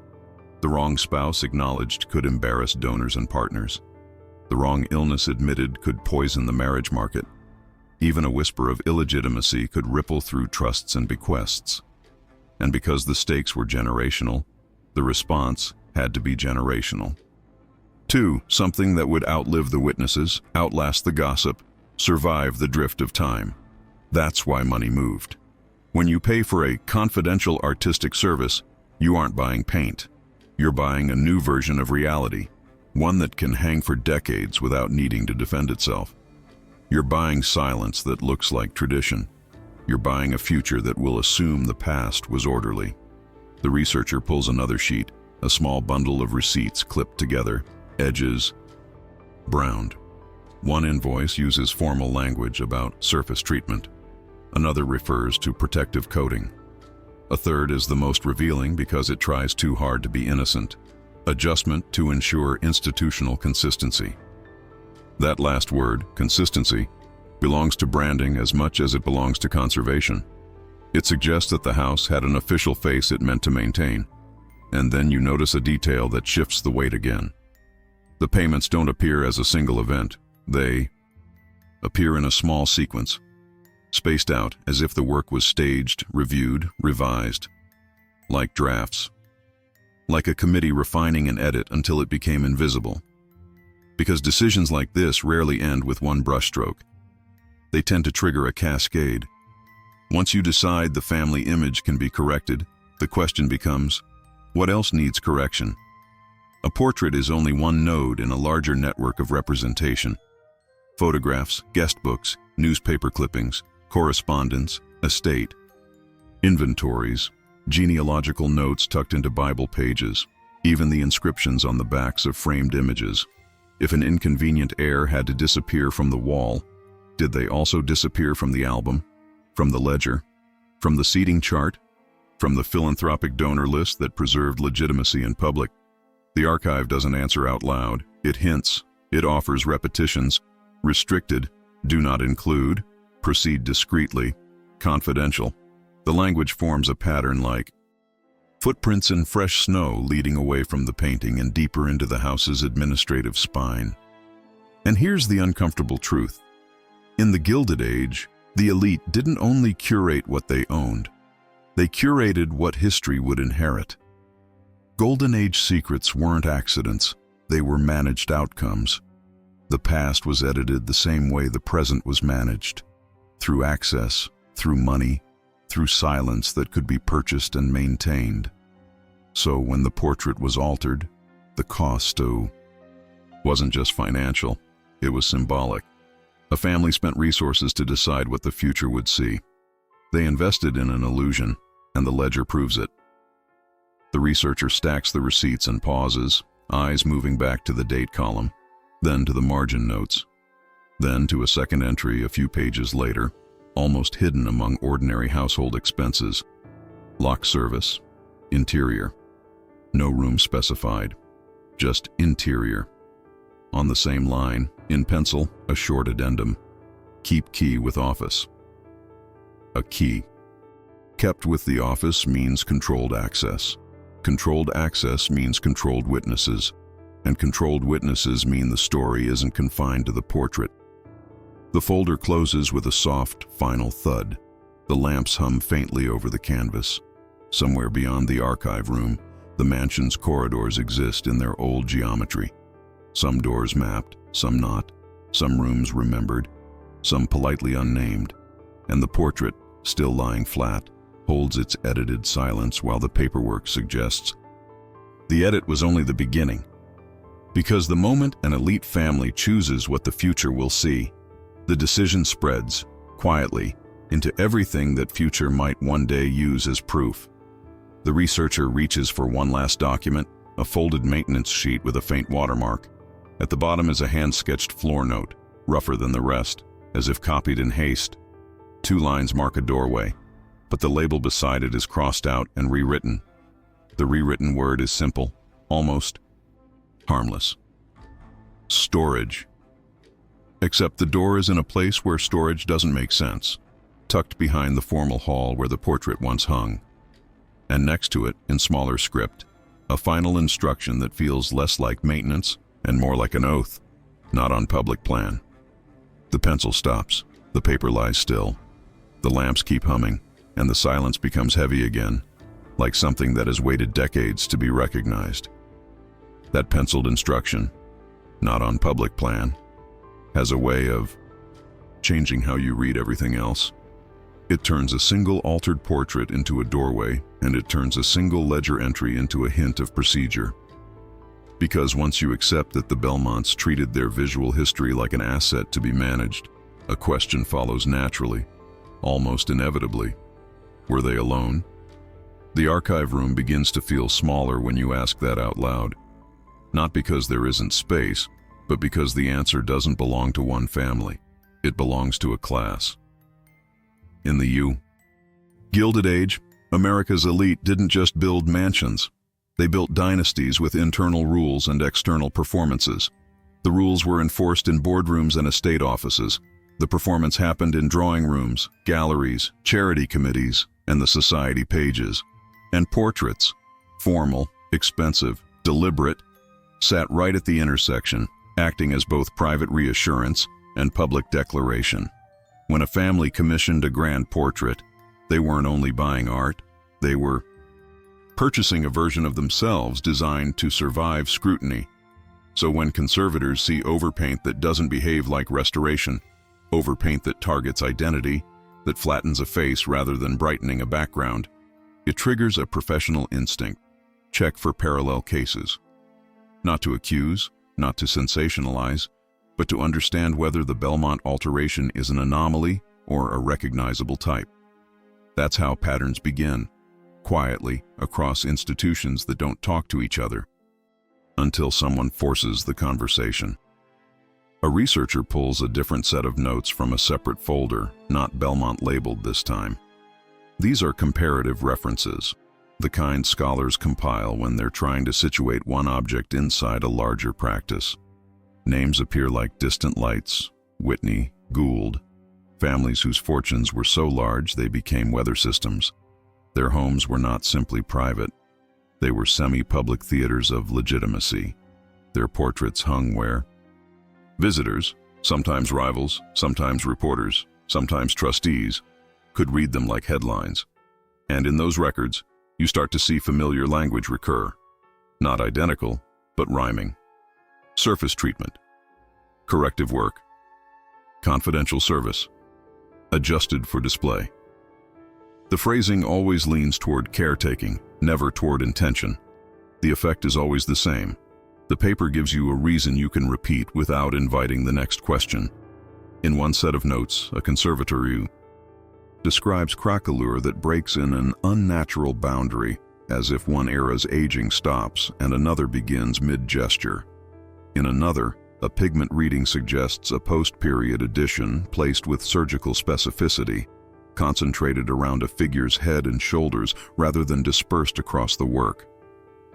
The wrong spouse acknowledged could embarrass donors and partners. The wrong illness admitted could poison the marriage market. Even a whisper of illegitimacy could ripple through trusts and bequests. And because the stakes were generational, the response had to be generational. 2. Something that would outlive the witnesses, outlast the gossip, survive the drift of time. That's why money moved. When you pay for a confidential artistic service, you aren't buying paint. You're buying a new version of reality, one that can hang for decades without needing to defend itself. You're buying silence that looks like tradition. You're buying a future that will assume the past was orderly. The researcher pulls another sheet, a small bundle of receipts clipped together, edges browned. One invoice uses formal language about surface treatment. Another refers to protective coating. A third is the most revealing because it tries too hard to be innocent. Adjustment to ensure institutional consistency. That last word, consistency, belongs to branding as much as it belongs to conservation. It suggests that the house had an official face it meant to maintain. And then you notice a detail that shifts the weight again. The payments don't appear as a single event. They appear in a small sequence, spaced out as if the work was staged, reviewed, revised, like drafts, like a committee refining an edit until it became invisible. Because decisions like this rarely end with one brushstroke. They tend to trigger a cascade. Once you decide the family image can be corrected, the question becomes, what else needs correction? A portrait is only one node in a larger network of representation. Photographs, guest books, newspaper clippings, correspondence, estate, inventories, genealogical notes tucked into Bible pages, even the inscriptions on the backs of framed images. If an inconvenient heir had to disappear from the wall, did they also disappear from the album, from the ledger, from the seating chart, from the philanthropic donor list that preserved legitimacy in public? The archive doesn't answer out loud. It hints. It offers repetitions. Restricted, do not include, proceed discreetly, confidential. The language forms a pattern like footprints in fresh snow leading away from the painting and deeper into the house's administrative spine. And here's the uncomfortable truth. In the Gilded Age, the elite didn't only curate what they owned, they curated what history would inherit. Golden Age secrets weren't accidents, they were managed outcomes. The past was edited the same way the present was managed, through access, through money, through silence that could be purchased and maintained. So when the portrait was altered, the cost wasn't just financial, it was symbolic. A family spent resources to decide what the future would see. They invested in an illusion, and the ledger proves it. The researcher stacks the receipts and pauses, eyes moving back to the date column, then to the margin notes, then to a second entry a few pages later, almost hidden among ordinary household expenses. Lock service, interior. No room specified, just interior. On the same line, in pencil, a short addendum. Keep key with office. a key. Kept with the office means controlled access. Controlled access means controlled witnesses, and controlled witnesses mean the story isn't confined to the portrait. The folder closes with a soft, final thud. The lamps hum faintly over the canvas. Somewhere beyond the archive room, the mansion's corridors exist in their old geometry. Some doors mapped, some not, some rooms remembered, some politely unnamed, and the portrait, still lying flat, holds its edited silence while the paperwork suggests the edit was only the beginning. Because the moment an elite family chooses what the future will see, the decision spreads, quietly, into everything that future might one day use as proof. The researcher reaches for one last document, a folded maintenance sheet with a faint watermark. At the bottom is a hand-sketched floor note, rougher than the rest, as if copied in haste. 2 lines mark a doorway, but the label beside it is crossed out and rewritten. The rewritten word is simple, almost harmless. Storage. Except the door is in a place where storage doesn't make sense, tucked behind the formal hall where the portrait once hung. And next to it, in smaller script, a final instruction that feels less like maintenance and more like an oath, not on public plan. The pencil stops, the paper lies still, the lamps keep humming, and the silence becomes heavy again, like something that has waited decades to be recognized. That penciled instruction, not on public plan, has a way of changing how you read everything else. It turns a single altered portrait into a doorway, and it turns a single ledger entry into a hint of procedure. Because once you accept that the Belmonts treated their visual history like an asset to be managed, a question follows naturally, almost inevitably. Were they alone? The archive room begins to feel smaller when you ask that out loud. Not because there isn't space, but because the answer doesn't belong to one family. It belongs to a class. In the Gilded Age, America's elite didn't just build mansions. They built dynasties with internal rules and external performances. The rules were enforced in boardrooms and estate offices. The performance happened in drawing rooms, galleries, charity committees, and the society pages. And portraits, formal, expensive, deliberate, sat right at the intersection, acting as both private reassurance and public declaration. When a family commissioned a grand portrait, they weren't only buying art, they were purchasing a version of themselves designed to survive scrutiny. So when conservators see overpaint that doesn't behave like restoration, overpaint that targets identity, that flattens a face rather than brightening a background, it triggers a professional instinct. Check for parallel cases. Not to accuse, not to sensationalize, but to understand whether the Belmont alteration is an anomaly or a recognizable type. That's how patterns begin, quietly, across institutions that don't talk to each other, until someone forces the conversation. A researcher pulls a different set of notes from a separate folder, not Belmont labeled this time. These are comparative references, the kind scholars compile when they're trying to situate one object inside a larger practice. Names appear like distant lights: Whitney, Gould, families whose fortunes were so large they became weather systems. Their homes were not simply private. They were semi-public theaters of legitimacy. Their portraits hung where visitors, sometimes rivals, sometimes reporters, sometimes trustees, could read them like headlines. And in those records, you start to see familiar language recur. Not identical, but rhyming. Surface treatment. Corrective work. Confidential service. Adjusted for display. The phrasing always leans toward caretaking, never toward intention. The effect is always the same. The paper gives you a reason you can repeat without inviting the next question. In one set of notes, a conservator describes crackalure that breaks in an unnatural boundary, as if one era's aging stops and another begins mid-gesture. In another, a pigment reading suggests a post-period addition placed with surgical specificity, concentrated around a figure's head and shoulders rather than dispersed across the work.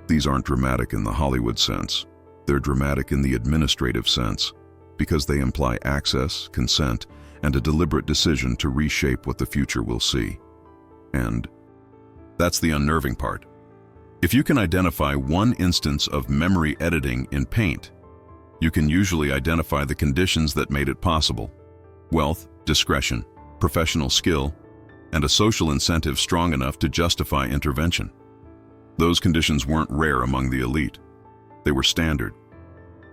These aren't dramatic in the Hollywood sense. They're dramatic in the administrative sense, because they imply access, consent, and a deliberate decision to reshape what the future will see. And that's the unnerving part. If you can identify one instance of memory editing in paint, you can usually identify the conditions that made it possible: wealth, discretion, professional skill, and a social incentive strong enough to justify intervention. Those conditions weren't rare among the elite. They were standard.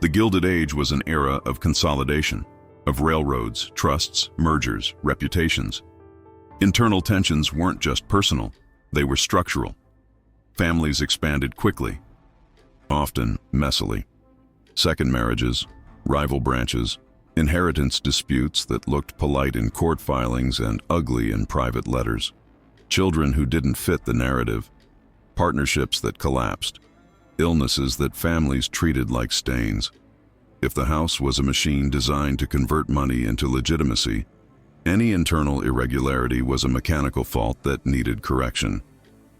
The Gilded Age was an era of consolidation, of railroads, trusts, mergers, reputations. Internal tensions weren't just personal, they were structural. Families expanded quickly, often messily. Second marriages, rival branches, inheritance disputes that looked polite in court filings and ugly in private letters. Children who didn't fit the narrative, partnerships that collapsed, illnesses that families treated like stains. If the house was a machine designed to convert money into legitimacy, any internal irregularity was a mechanical fault that needed correction.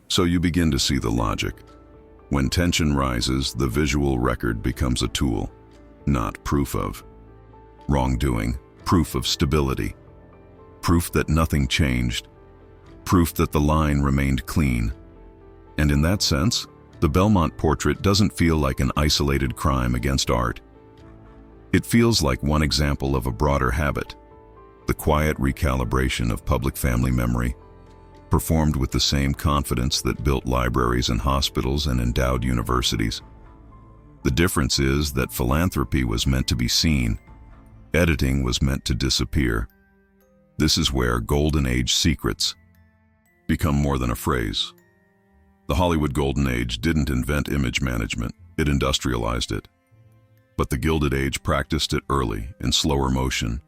So you begin to see the logic. When tension rises, the visual record becomes a tool, not proof of wrongdoing, proof of stability, proof that nothing changed, proof that the line remained clean. And in that sense, the Belmont portrait doesn't feel like an isolated crime against art. It feels like one example of a broader habit, the quiet recalibration of public family memory, performed with the same confidence that built libraries and hospitals and endowed universities. The difference is that philanthropy was meant to be seen, editing was meant to disappear. This is where Golden Age secrets become more than a phrase. The Hollywood Golden Age didn't invent image management, it industrialized it. But the Gilded Age practiced it early, in slower motion,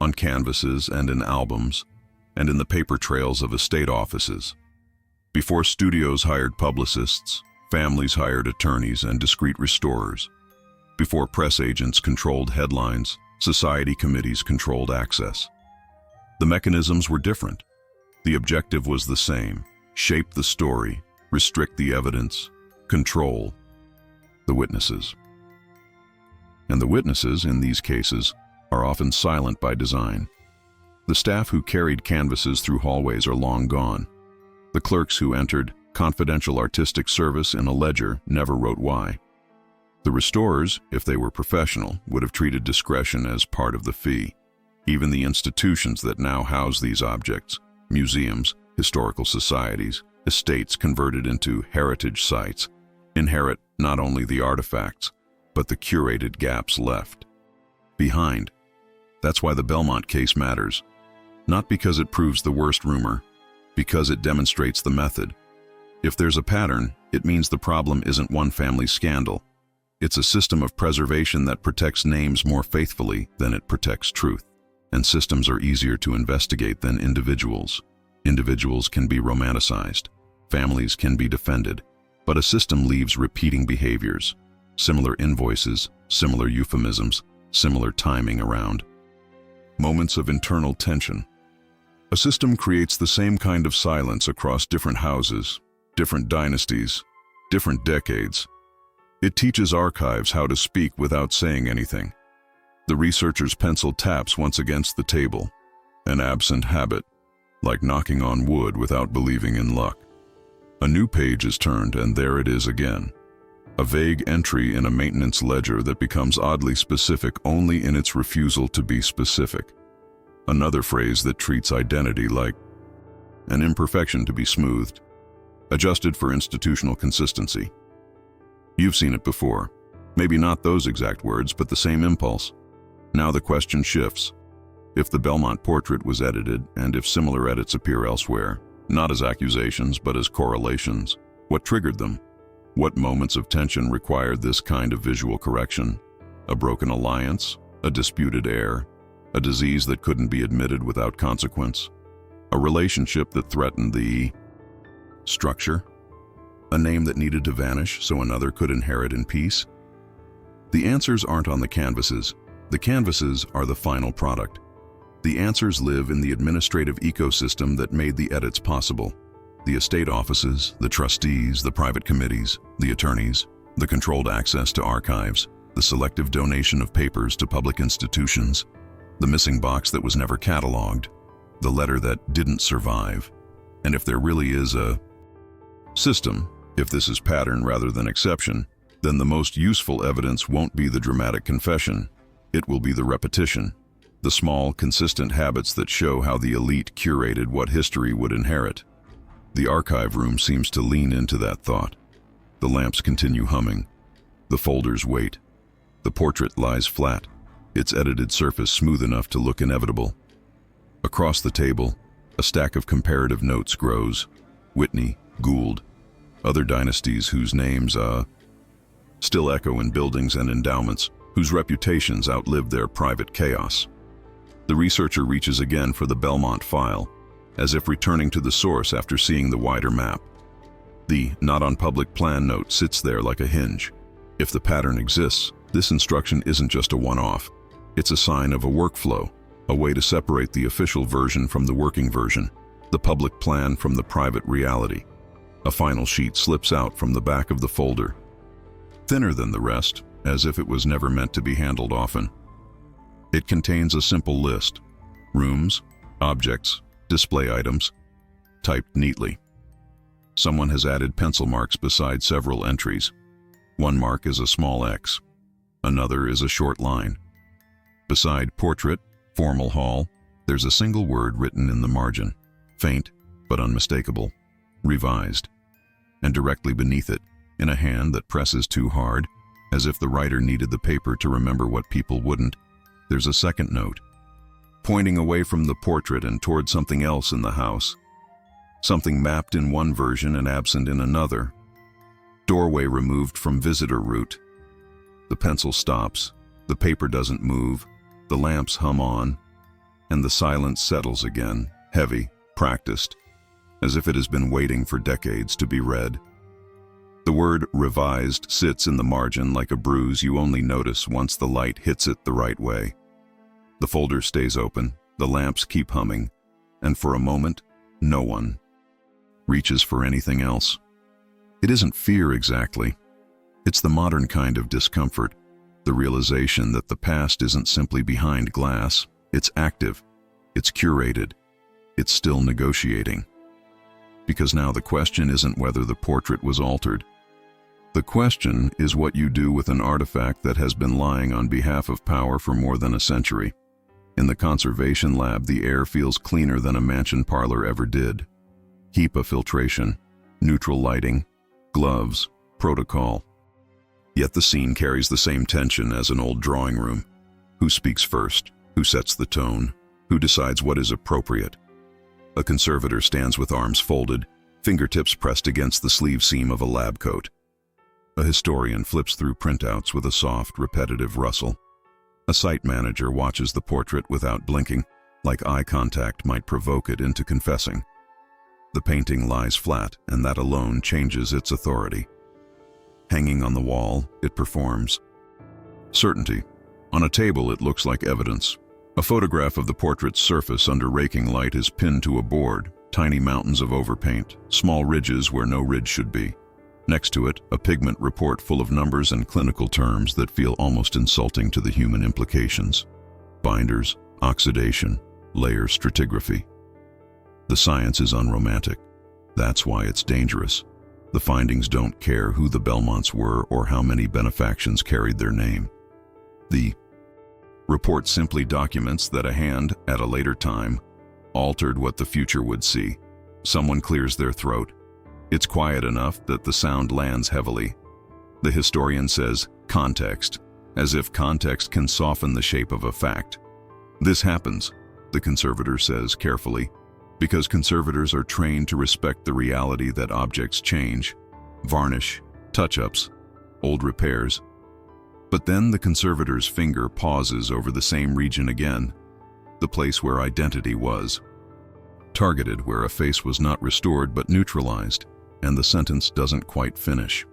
on canvases and in albums, and in the paper trails of estate offices. Before studios hired publicists, families hired attorneys and discreet restorers. Before press agents controlled headlines, society committees controlled access. The mechanisms were different. The objective was the same: shape the story, restrict the evidence, control the witnesses. And the witnesses, in these cases, are often silent by design. The staff who carried canvases through hallways are long gone. The clerks who entered confidential artistic service in a ledger never wrote why. The restorers, if they were professional, would have treated discretion as part of the fee. Even the institutions that now house these objects, museums, historical societies, estates converted into heritage sites, inherit not only the artifacts, but the curated gaps left behind. That's why the Belmont case matters. Not because it proves the worst rumor, because it demonstrates the method. If there's a pattern, it means the problem isn't one family's scandal. It's a system of preservation that protects names more faithfully than it protects truth. And systems are easier to investigate than individuals. Individuals can be romanticized. Families can be defended. But a system leaves repeating behaviors. Similar invoices, similar euphemisms, similar timing around. Moments of internal tension. A system creates the same kind of silence across different houses, different dynasties, different decades. It teaches archives how to speak without saying anything. The researcher's pencil taps once against the table, an absent habit, like knocking on wood without believing in luck. A new page is turned, and there it is again. A vague entry in a maintenance ledger that becomes oddly specific only in its refusal to be specific. Another phrase that treats identity like an imperfection to be smoothed, adjusted for institutional consistency. You've seen it before. Maybe not those exact words, but the same impulse. Now the question shifts. If the Belmont portrait was edited, and if similar edits appear elsewhere, not as accusations but as correlations, what triggered them? What moments of tension required this kind of visual correction? A broken alliance? A disputed heir? A disease that couldn't be admitted without consequence? A relationship that threatened the structure? A name that needed to vanish so another could inherit in peace? The answers aren't on the canvases. The canvases are the final product. The answers live in the administrative ecosystem that made the edits possible. The estate offices, the trustees, the private committees, the attorneys, the controlled access to archives, the selective donation of papers to public institutions. The missing box that was never cataloged, the letter that didn't survive. And if there really is a system, if this is pattern rather than exception, then the most useful evidence won't be the dramatic confession. It will be the repetition, the small, consistent habits that show how the elite curated what history would inherit. The archive room seems to lean into that thought. The lamps continue humming. The folders wait. The portrait lies flat, its edited surface smooth enough to look inevitable. Across the table, a stack of comparative notes grows. Whitney, Gould, other dynasties whose names still echo in buildings and endowments, whose reputations outlived their private chaos. The researcher reaches again for the Belmont file, as if returning to the source after seeing the wider map. The "not on public plan" note sits there like a hinge. If the pattern exists, this instruction isn't just a one-off. It's a sign of a workflow, a way to separate the official version from the working version, the public plan from the private reality. A final sheet slips out from the back of the folder, thinner than the rest, as if it was never meant to be handled often. It contains a simple list: rooms, objects, display items, typed neatly. Someone has added pencil marks beside several entries. One mark is a small X. Another is a short line. Beside portrait, formal hall, there's a single word written in the margin, faint but unmistakable: revised. And directly beneath it, in a hand that presses too hard, as if the writer needed the paper to remember what people wouldn't, there's a second note, pointing away from the portrait and toward something else in the house. Something mapped in one version and absent in another. Doorway removed from visitor route. The pencil stops, the paper doesn't move, the lamps hum on, and the silence settles again, heavy, practiced, as if it has been waiting for decades to be read. The word revised sits in the margin like a bruise you only notice once the light hits it the right way. The folder stays open, the lamps keep humming, and for a moment, no one reaches for anything else. It isn't fear exactly. It's the modern kind of discomfort, the realization that the past isn't simply behind glass, it's active, it's curated, it's still negotiating. Because now the question isn't whether the portrait was altered. The question is what you do with an artifact that has been lying on behalf of power for more than a century. In the conservation lab, the air feels cleaner than a mansion parlor ever did. HEPA filtration, neutral lighting, gloves, protocol. Yet the scene carries the same tension as an old drawing room. Who speaks first? Who sets the tone? Who decides what is appropriate? A conservator stands with arms folded, fingertips pressed against the sleeve seam of a lab coat. A historian flips through printouts with a soft, repetitive rustle. A site manager watches the portrait without blinking, like eye contact might provoke it into confessing. The painting lies flat, and that alone changes its authority. Hanging on the wall, it performs certainty. On a table, it looks like evidence. A photograph of the portrait's surface under raking light is pinned to a board, tiny mountains of overpaint, small ridges where no ridge should be. Next to it, a pigment report full of numbers and clinical terms that feel almost insulting to the human implications. Binders, oxidation, layer stratigraphy. The science is unromantic. That's why it's dangerous. The findings don't care who the Belmonts were or how many benefactions carried their name. The report simply documents that a hand, at a later time, altered what the future would see. Someone clears their throat. It's quiet enough that the sound lands heavily. The historian says, context, as if context can soften the shape of a fact. This happens, the conservator says carefully, because conservators are trained to respect the reality that objects change, varnish, touch-ups, old repairs. But then the conservator's finger pauses over the same region again, the place where identity was. Targeted where a face was not restored but neutralized, and the sentence doesn't quite finish.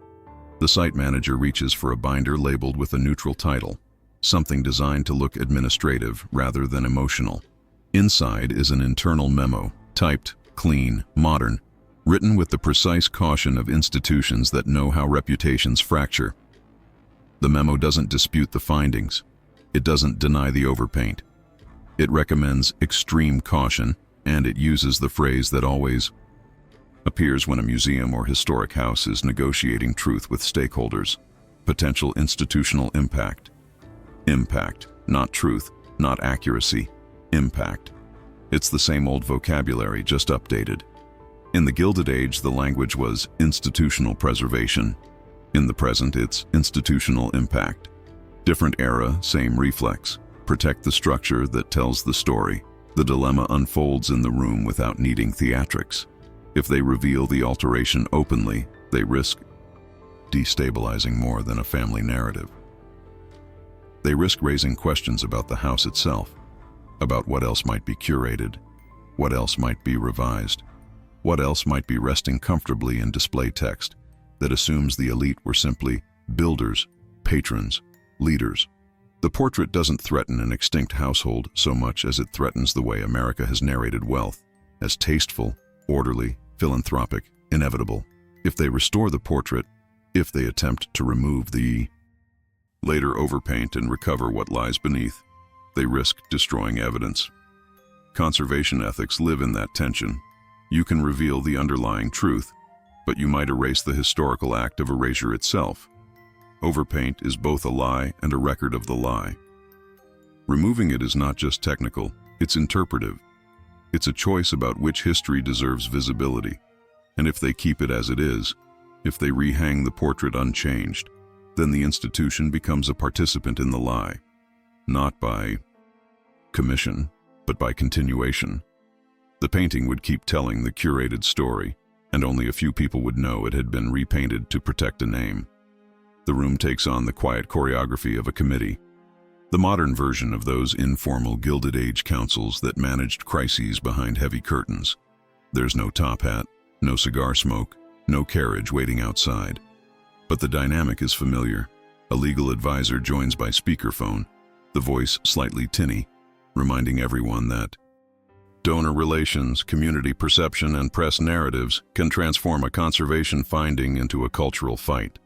The site manager reaches for a binder labeled with a neutral title, something designed to look administrative rather than emotional. Inside is an internal memo, typed, clean, modern, written with the precise caution of institutions that know how reputations fracture. The memo doesn't dispute the findings. It doesn't deny the overpaint. It recommends extreme caution, and it uses the phrase that always appears when a museum or historic house is negotiating truth with stakeholders: potential institutional impact. Impact, not truth, not accuracy. Impact. It's the same old vocabulary, just updated. In the Gilded Age, the language was institutional preservation. In the present, it's institutional impact. Different era, same reflex. Protect the structure that tells the story. The dilemma unfolds in the room without needing theatrics. If they reveal the alteration openly, they risk destabilizing more than a family narrative. They risk raising questions about the house itself, about what else might be curated, what else might be revised, what else might be resting comfortably in display text that assumes the elite were simply builders, patrons, leaders. The portrait doesn't threaten an extinct household so much as it threatens the way America has narrated wealth, as tasteful, orderly, philanthropic, inevitable. If they restore the portrait, if they attempt to remove the later overpaint and recover what lies beneath, they risk destroying evidence. Conservation ethics live in that tension. You can reveal the underlying truth, but you might erase the historical act of erasure itself. Overpaint is both a lie and a record of the lie. Removing it is not just technical, it's interpretive. It's a choice about which history deserves visibility. And if they keep it as it is, if they rehang the portrait unchanged, then the institution becomes a participant in the lie, not by commission, but by continuation. The painting would keep telling the curated story, and only a few people would know it had been repainted to protect a name. The room takes on the quiet choreography of a committee, the modern version of those informal Gilded Age councils that managed crises behind heavy curtains. There's no top hat, no cigar smoke, no carriage waiting outside. But the dynamic is familiar. A legal advisor joins by speakerphone, the voice slightly tinny, reminding everyone that donor relations, community perception, and press narratives can transform a conservation finding into a cultural fight.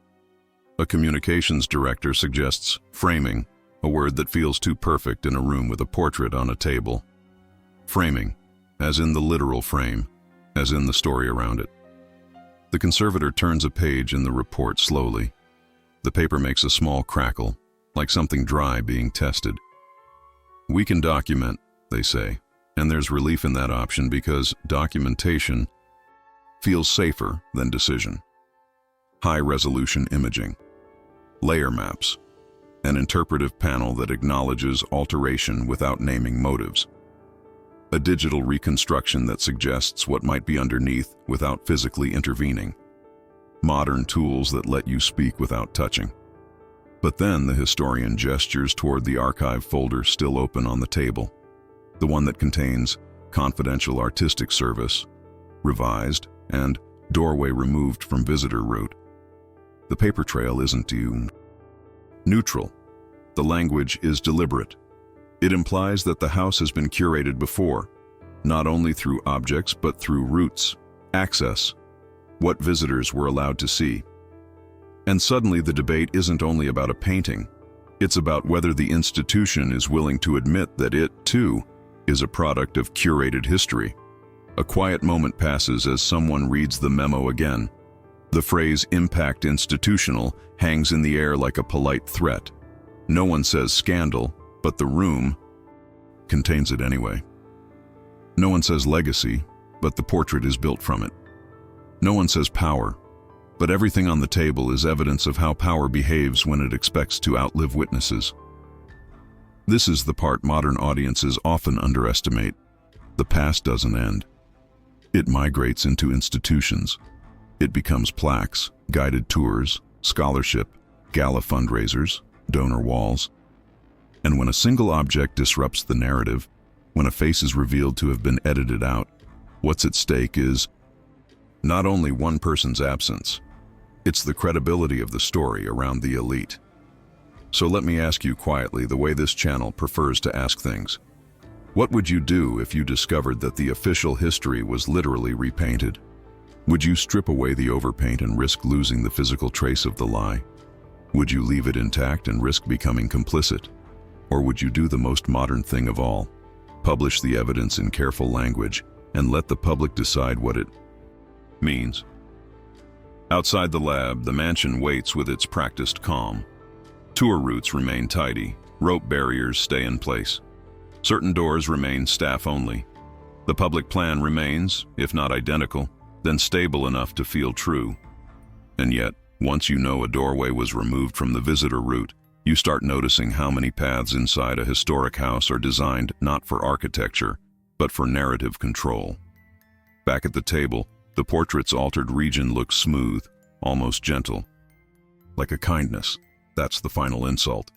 A communications director suggests framing, a word that feels too perfect in a room with a portrait on a table. Framing, as in the literal frame, as in the story around it. The conservator turns a page in the report slowly. The paper makes a small crackle, like something dry being tested. We can document, they say, and there's relief in that option because documentation feels safer than decision. High-resolution imaging, layer maps, an interpretive panel that acknowledges alteration without naming motives, a digital reconstruction that suggests what might be underneath without physically intervening, modern tools that let you speak without touching. But then the historian gestures toward the archive folder still open on the table, the one that contains confidential artistic service, revised, and doorway removed from visitor route. The paper trail isn't neutral. The language is deliberate. It implies that the house has been curated before, not only through objects but through routes, access, what visitors were allowed to see. And suddenly the debate isn't only about a painting, it's about whether the institution is willing to admit that it, too, is a product of curated history. A quiet moment passes as someone reads the memo again. The phrase "impact institutional" hangs in the air like a polite threat. No one says scandal, but the room contains it anyway. No one says legacy, but the portrait is built from it. No one says power, but everything on the table is evidence of how power behaves when it expects to outlive witnesses. This is the part modern audiences often underestimate. The past doesn't end. It migrates into institutions. It becomes plaques, guided tours, scholarship, gala fundraisers, donor walls. And when a single object disrupts the narrative, when a face is revealed to have been edited out, what's at stake is not only one person's absence, it's the credibility of the story around the elite. So let me ask you quietly the way this channel prefers to ask things. What would you do if you discovered that the official history was literally repainted? Would you strip away the overpaint and risk losing the physical trace of the lie? Would you leave it intact and risk becoming complicit? Or would you do the most modern thing of all? Publish the evidence in careful language and let the public decide what it means. Outside the lab, the mansion waits with its practiced calm. Tour routes remain tidy, rope barriers stay in place. Certain doors remain staff only. The public plan remains, if not identical, then stable enough to feel true. And yet, once you know a doorway was removed from the visitor route, you start noticing how many paths inside a historic house are designed not for architecture, but for narrative control. Back at the table, the portrait's altered region looks smooth, almost gentle. Like a kindness, that's the final insult.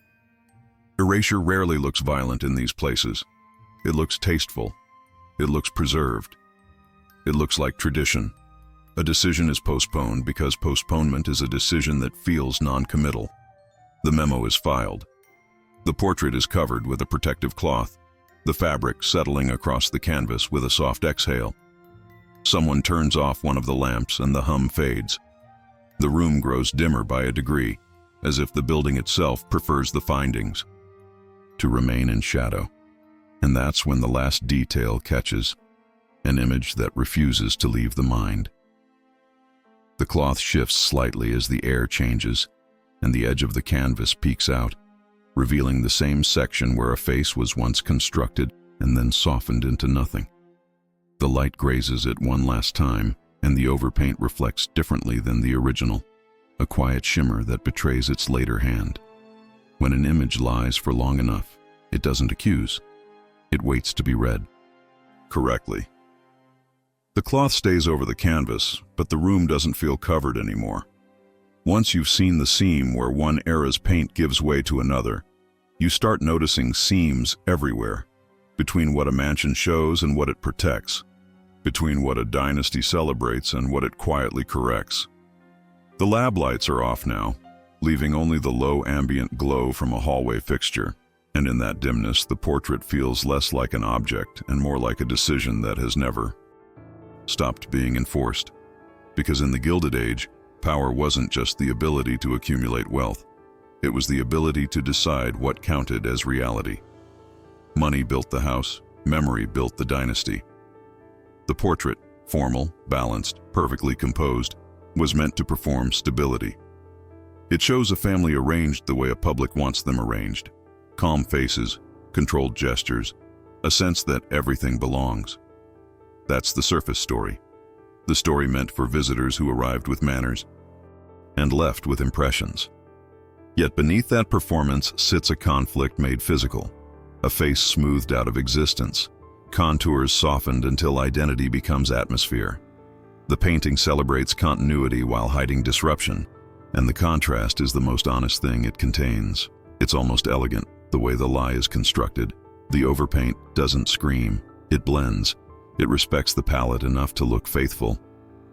Erasure rarely looks violent in these places. It looks tasteful. It looks preserved. It looks like tradition. A decision is postponed because postponement is a decision that feels non-committal. The memo is filed. The portrait is covered with a protective cloth, the fabric settling across the canvas with a soft exhale. Someone turns off one of the lamps and the hum fades. The room grows dimmer by a degree, as if the building itself prefers the findings to remain in shadow. And that's when the last detail catches, an image that refuses to leave the mind. The cloth shifts slightly as the air changes, and the edge of the canvas peeks out, revealing the same section where a face was once constructed and then softened into nothing. The light grazes it one last time, and the overpaint reflects differently than the original, a quiet shimmer that betrays its later hand. When an image lies for long enough, it doesn't accuse. It waits to be read correctly. The cloth stays over the canvas, but the room doesn't feel covered anymore. Once you've seen the seam where one era's paint gives way to another, you start noticing seams everywhere, between what a mansion shows and what it protects, between what a dynasty celebrates and what it quietly corrects. The lab lights are off now, leaving only the low ambient glow from a hallway fixture, and in that dimness the portrait feels less like an object and more like a decision that has never stopped being enforced. Because in the Gilded Age, power wasn't just the ability to accumulate wealth. It was the ability to decide what counted as reality. Money built the house, memory built the dynasty. The portrait, formal, balanced, perfectly composed, was meant to perform stability. It shows a family arranged the way a public wants them arranged. Calm faces, controlled gestures, a sense that everything belongs. That's the surface story. The story meant for visitors who arrived with manners and left with impressions. Yet beneath that performance sits a conflict made physical, a face smoothed out of existence, contours softened until identity becomes atmosphere. The painting celebrates continuity while hiding disruption, and the contrast is the most honest thing it contains. It's almost elegant, the way the lie is constructed. The overpaint doesn't scream, it blends. It respects the palette enough to look faithful.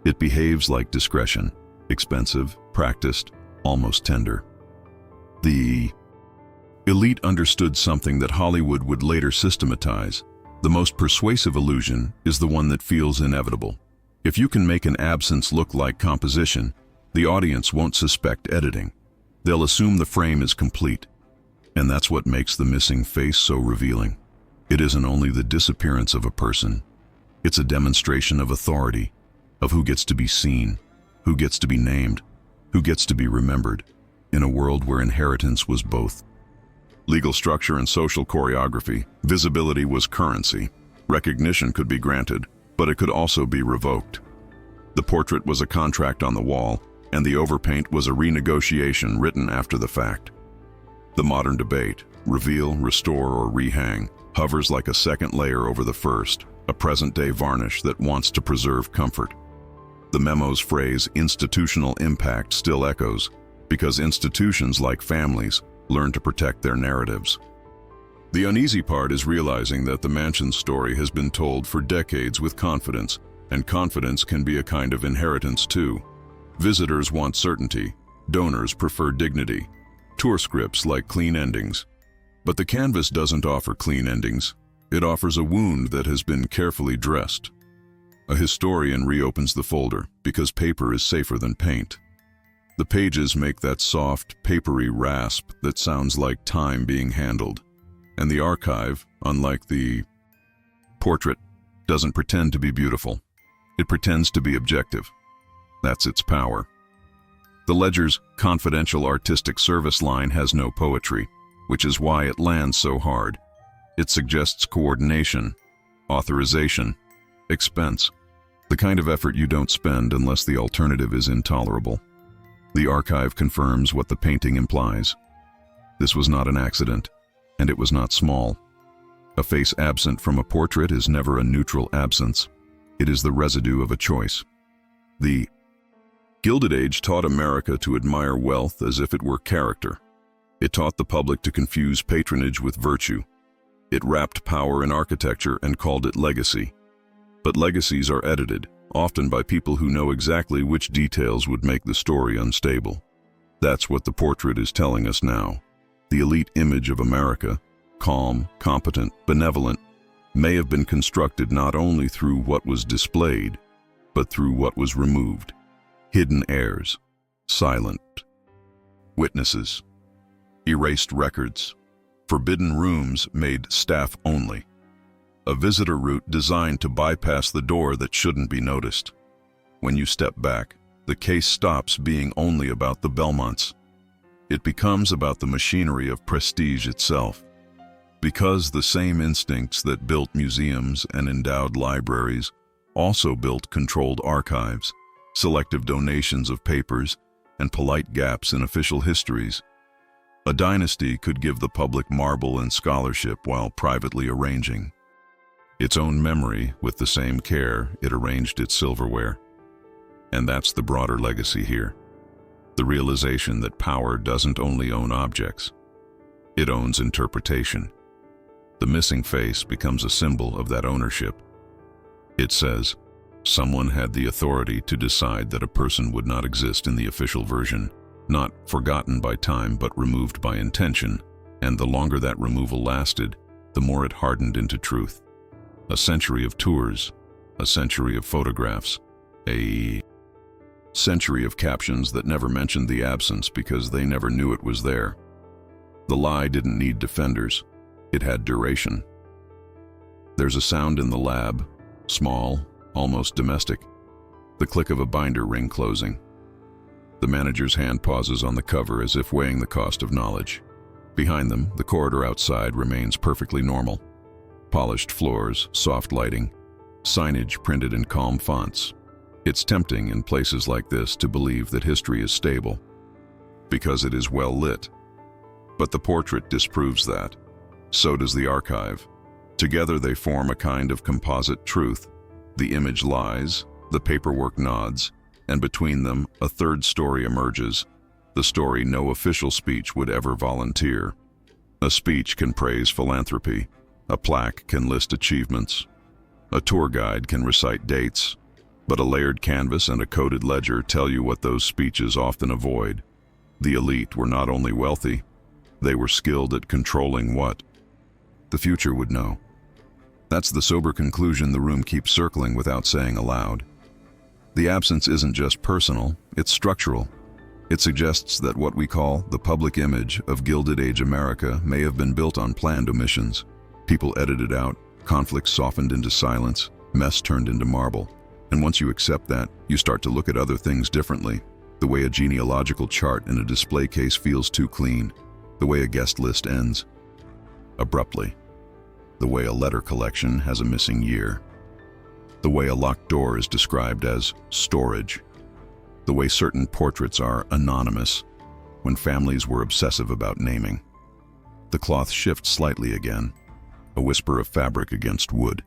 It behaves like discretion, expensive, practiced, almost tender. The elite understood something that Hollywood would later systematize. The most persuasive illusion is the one that feels inevitable. If you can make an absence look like composition, the audience won't suspect editing. They'll assume the frame is complete. And that's what makes the missing face so revealing. It isn't only the disappearance of a person. It's a demonstration of authority, of who gets to be seen, who gets to be named, who gets to be remembered, in a world where inheritance was both legal structure and social choreography. Visibility was currency. Recognition could be granted, but it could also be revoked. The portrait was a contract on the wall, and the overpaint was a renegotiation written after the fact. The modern debate, reveal, restore, or rehang, hovers like a second layer over the first, a present-day varnish that wants to preserve comfort. The memo's phrase, institutional impact, still echoes, because institutions, like families, learn to protect their narratives. The uneasy part is realizing that the mansion story has been told for decades with confidence, and confidence can be a kind of inheritance too. Visitors want certainty, donors prefer dignity. Tour scripts like clean endings. But the canvas doesn't offer clean endings. It offers a wound that has been carefully dressed. A historian reopens the folder because paper is safer than paint. The pages make that soft, papery rasp that sounds like time being handled. And the archive, unlike the Portrait doesn't pretend to be beautiful. It pretends to be objective. That's its power. The ledger's confidential artistic service line has no poetry, which is why it lands so hard. It suggests coordination, authorization, expense, the kind of effort you don't spend unless the alternative is intolerable. The archive confirms what the painting implies. This was not an accident, and it was not small. A face absent from a portrait is never a neutral absence. It is the residue of a choice. The Gilded Age taught America to admire wealth as if it were character. It taught the public to confuse patronage with virtue. It wrapped power in architecture and called it legacy. But legacies are edited, often by people who know exactly which details would make the story unstable. That's what the portrait is telling us now. The elite image of America, calm, competent, benevolent, may have been constructed not only through what was displayed, but through what was removed. Hidden heirs, silent witnesses, erased records, forbidden rooms made staff only, a visitor route designed to bypass the door that shouldn't be noticed. When you step back, the case stops being only about the Belmonts. It becomes about the machinery of prestige itself. Because the same instincts that built museums and endowed libraries also built controlled archives, selective donations of papers, and polite gaps in official histories. A dynasty could give the public marble and scholarship while privately arranging its own memory with the same care it arranged its silverware. And that's the broader legacy here. The realization that power doesn't only own objects, it owns interpretation. The missing face becomes a symbol of that ownership. It says, someone had the authority to decide that a person would not exist in the official version, not forgotten by time but removed by intention, and the longer that removal lasted, the more it hardened into truth. A century of tours, a century of photographs, a century of captions that never mentioned the absence because they never knew it was there. The lie didn't need defenders, it had duration. There's a sound in the lab, small, almost domestic, the click of a binder ring closing. The manager's hand pauses on the cover as if weighing the cost of knowledge. Behind them, the corridor outside remains perfectly normal. Polished floors, soft lighting, signage printed in calm fonts. It's tempting in places like this to believe that history is stable, because it is well lit. But the portrait disproves that. So does the archive. Together they form a kind of composite truth. The image lies, the paperwork nods, and between them a third story emerges, the story no official speech would ever volunteer. A speech can praise philanthropy, a plaque can list achievements, a tour guide can recite dates, but a layered canvas and a coded ledger tell you what those speeches often avoid. The elite were not only wealthy, they were skilled at controlling what the future would know. That's the sober conclusion the room keeps circling without saying aloud. The absence isn't just personal, it's structural. It suggests that what we call the public image of Gilded Age America may have been built on planned omissions. People edited out, conflicts softened into silence, mess turned into marble. And once you accept that, you start to look at other things differently. The way a genealogical chart in a display case feels too clean. The way a guest list ends abruptly. The way a letter collection has a missing year. The way a locked door is described as storage. The way certain portraits are anonymous, when families were obsessive about naming. The cloth shifts slightly again, a whisper of fabric against wood.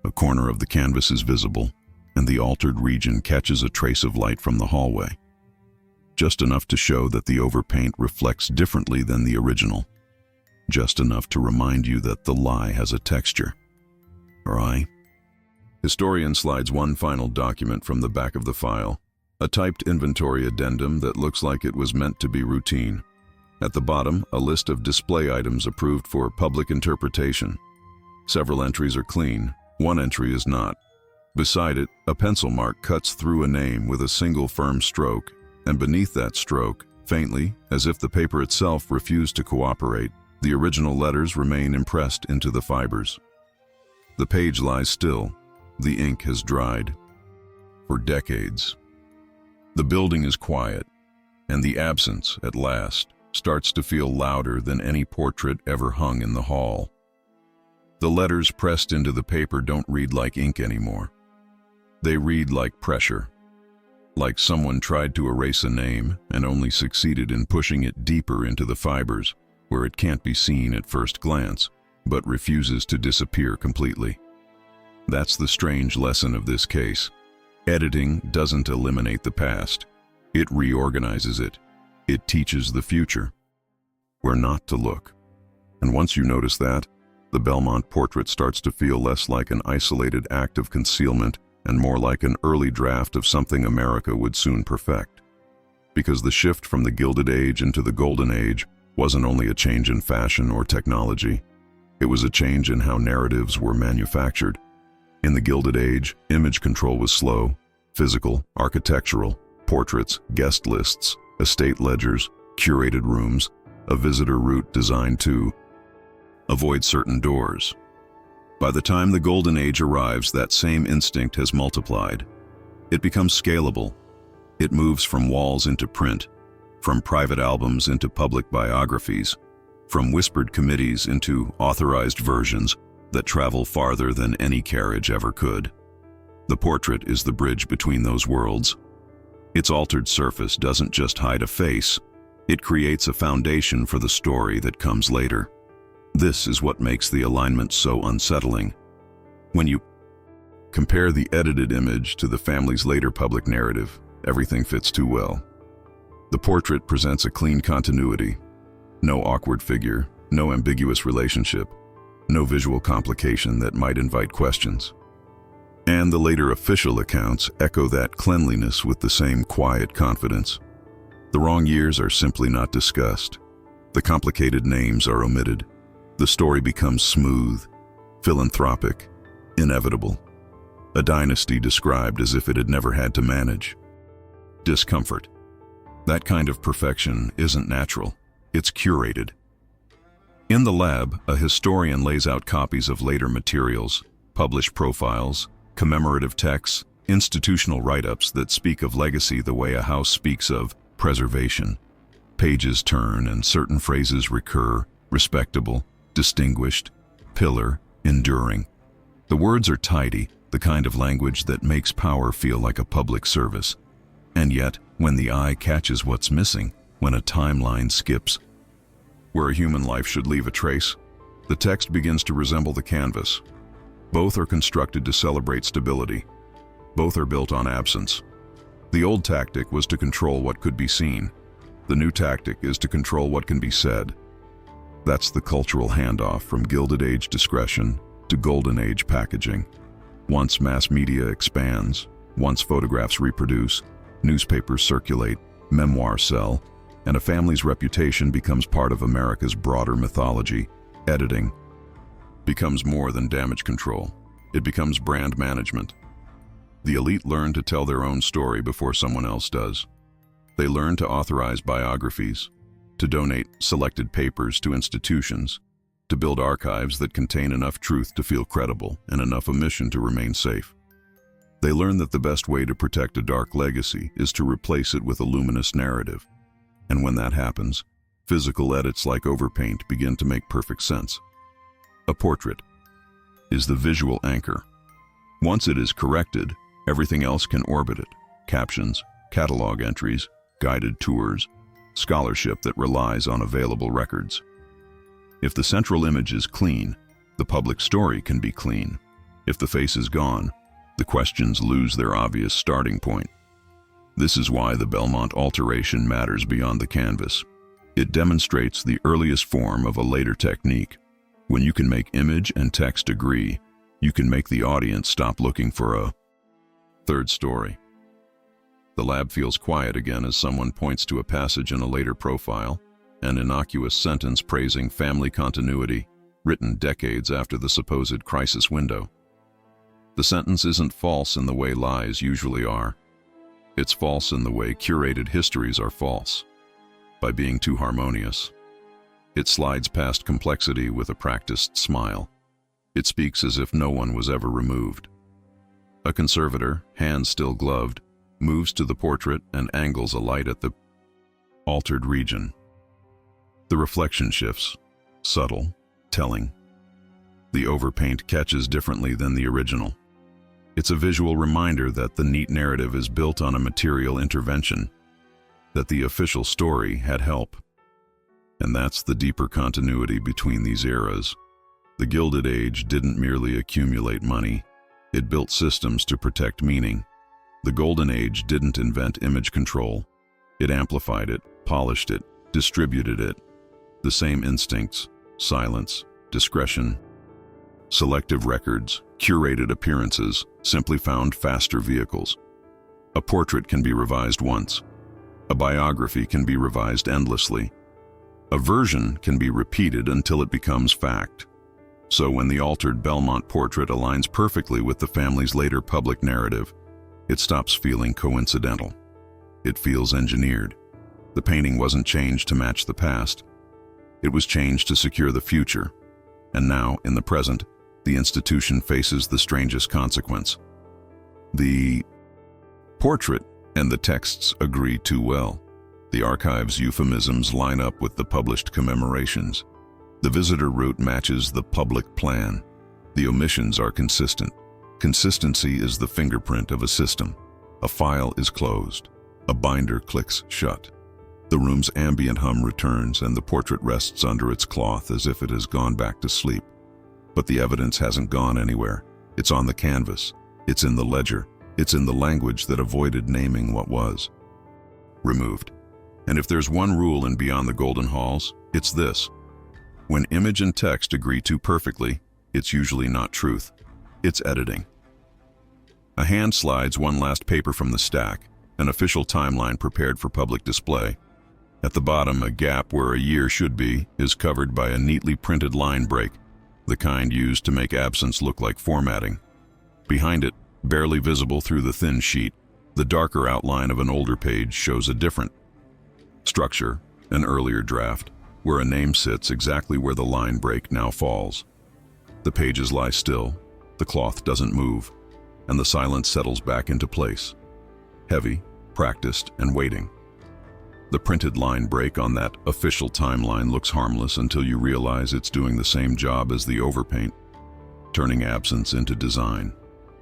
A corner of the canvas is visible, and the altered region catches a trace of light from the hallway. Just enough to show that the overpaint reflects differently than the original. Just enough to remind you that the lie has a texture. Right? Historian slides one final document from the back of the file, a typed inventory addendum that looks like it was meant to be routine. At the bottom, a list of display items approved for public interpretation. Several entries are clean, one entry is not. Beside it, a pencil mark cuts through a name with a single firm stroke, and beneath that stroke, faintly, as if the paper itself refused to cooperate, the original letters remain impressed into the fibers. The page lies still. The ink has dried. For decades. The building is quiet, and the absence, at last, starts to feel louder than any portrait ever hung in the hall. The letters pressed into the paper don't read like ink anymore. They read like pressure. Like someone tried to erase a name and only succeeded in pushing it deeper into the fibers, where it can't be seen at first glance, but refuses to disappear completely. That's the strange lesson of this case. Editing doesn't eliminate the past. It reorganizes it. It teaches the future. Where not to look. And once you notice that, the Belmont portrait starts to feel less like an isolated act of concealment and more like an early draft of something America would soon perfect. Because the shift from the Gilded Age into the Golden Age wasn't only a change in fashion or technology. It was a change in how narratives were manufactured. In the Gilded Age, image control was slow, physical, architectural, portraits, guest lists, estate ledgers, curated rooms, a visitor route designed to avoid certain doors. By the time the Golden Age arrives, that same instinct has multiplied. It becomes scalable. It moves from walls into print, from private albums into public biographies, from whispered committees into authorized versions that travel farther than any carriage ever could. The portrait is the bridge between those worlds. Its altered surface doesn't just hide a face, it creates a foundation for the story that comes later. This is what makes the alignment so unsettling. When you compare the edited image to the family's later public narrative, everything fits too well. The portrait presents a clean continuity. No awkward figure, no ambiguous relationship, no visual complication that might invite questions. And the later official accounts echo that cleanliness with the same quiet confidence. The wrong years are simply not discussed. The complicated names are omitted. The story becomes smooth, philanthropic, inevitable. A dynasty described as if it had never had to manage. Discomfort. That kind of perfection isn't natural, it's curated. In the lab, a historian lays out copies of later materials, published profiles, commemorative texts, institutional write-ups that speak of legacy the way a house speaks of preservation. Pages turn and certain phrases recur: respectable, distinguished, pillar, enduring. The words are tidy, the kind of language that makes power feel like a public service. And yet, when the eye catches what's missing, when a timeline skips, where a human life should leave a trace, the text begins to resemble the canvas. Both are constructed to celebrate stability. Both are built on absence. The old tactic was to control what could be seen. The new tactic is to control what can be said. That's the cultural handoff from Gilded Age discretion to Golden Age packaging. Once mass media expands, once photographs reproduce, newspapers circulate, memoirs sell, and a family's reputation becomes part of America's broader mythology, editing becomes more than damage control. It becomes brand management. The elite learn to tell their own story before someone else does. They learn to authorize biographies, to donate selected papers to institutions, to build archives that contain enough truth to feel credible and enough omission to remain safe. They learn that the best way to protect a dark legacy is to replace it with a luminous narrative. And when that happens, physical edits like overpaint begin to make perfect sense. A portrait is the visual anchor. Once it is corrected, everything else can orbit it: captions, catalog entries, guided tours, scholarship that relies on available records. If the central image is clean, the public story can be clean. If the face is gone, the questions lose their obvious starting point. This is why the Belmont alteration matters beyond the canvas. It demonstrates the earliest form of a later technique. When you can make image and text agree, you can make the audience stop looking for a third story. The lab feels quiet again as someone points to a passage in a later profile, an innocuous sentence praising family continuity, written decades after the supposed crisis window. The sentence isn't false in the way lies usually are. It's false in the way curated histories are false, by being too harmonious. It slides past complexity with a practiced smile. It speaks as if no one was ever removed. A conservator, hands still gloved, moves to the portrait and angles a light at the altered region. The reflection shifts, subtle, telling. The overpaint catches differently than the original. It's a visual reminder that the neat narrative is built on a material intervention, that the official story had help. And that's the deeper continuity between these eras. The Gilded Age didn't merely accumulate money, it built systems to protect meaning. The Golden Age didn't invent image control, it amplified it, polished it, distributed it. The same instincts, silence, discretion, selective records, curated appearances, simply found faster vehicles. A portrait can be revised once. A biography can be revised endlessly. A version can be repeated until it becomes fact. So when the altered Belmont portrait aligns perfectly with the family's later public narrative, it stops feeling coincidental. It feels engineered. The painting wasn't changed to match the past. It was changed to secure the future. And now, in the present, the institution faces the strangest consequence. The portrait and the texts agree too well. The archive's euphemisms line up with the published commemorations. The visitor route matches the public plan. The omissions are consistent. Consistency is the fingerprint of a system. A file is closed. A binder clicks shut. The room's ambient hum returns and the portrait rests under its cloth as if it has gone back to sleep. But the evidence hasn't gone anywhere. It's on the canvas. It's in the ledger. It's in the language that avoided naming what was. Removed. And if there's one rule in Beyond the Golden Halls, it's this. When image and text agree too perfectly, it's usually not truth. It's editing. A hand slides one last paper from the stack, an official timeline prepared for public display. At the bottom, a gap where a year should be is covered by a neatly printed line break, the kind used to make absence look like formatting. Behind it, barely visible through the thin sheet, the darker outline of an older page shows a different structure, an earlier draft, where a name sits exactly where the line break now falls. The pages lie still, the cloth doesn't move, and the silence settles back into place. Heavy, practiced, and waiting. The printed line break on that official timeline looks harmless until you realize it's doing the same job as the overpaint, turning absence into design.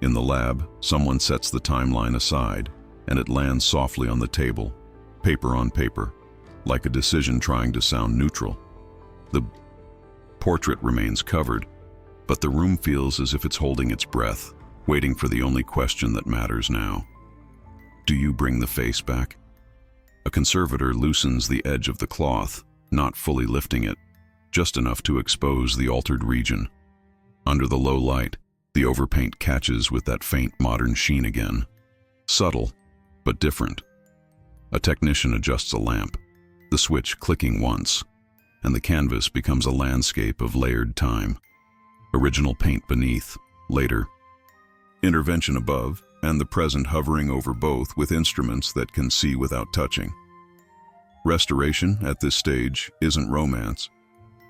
In the lab, someone sets the timeline aside, and it lands softly on the table, paper on paper, like a decision trying to sound neutral. The portrait remains covered, but the room feels as if it's holding its breath, waiting for the only question that matters now. Do you bring the face back? A conservator loosens the edge of the cloth, not fully lifting it, just enough to expose the altered region. Under the low light, the overpaint catches with that faint modern sheen again. Subtle, but different. A technician adjusts a lamp, the switch clicking once, and the canvas becomes a landscape of layered time. Original paint beneath, later. Intervention above, and the present hovering over both with instruments that can see without touching. Restoration, at this stage, isn't romance.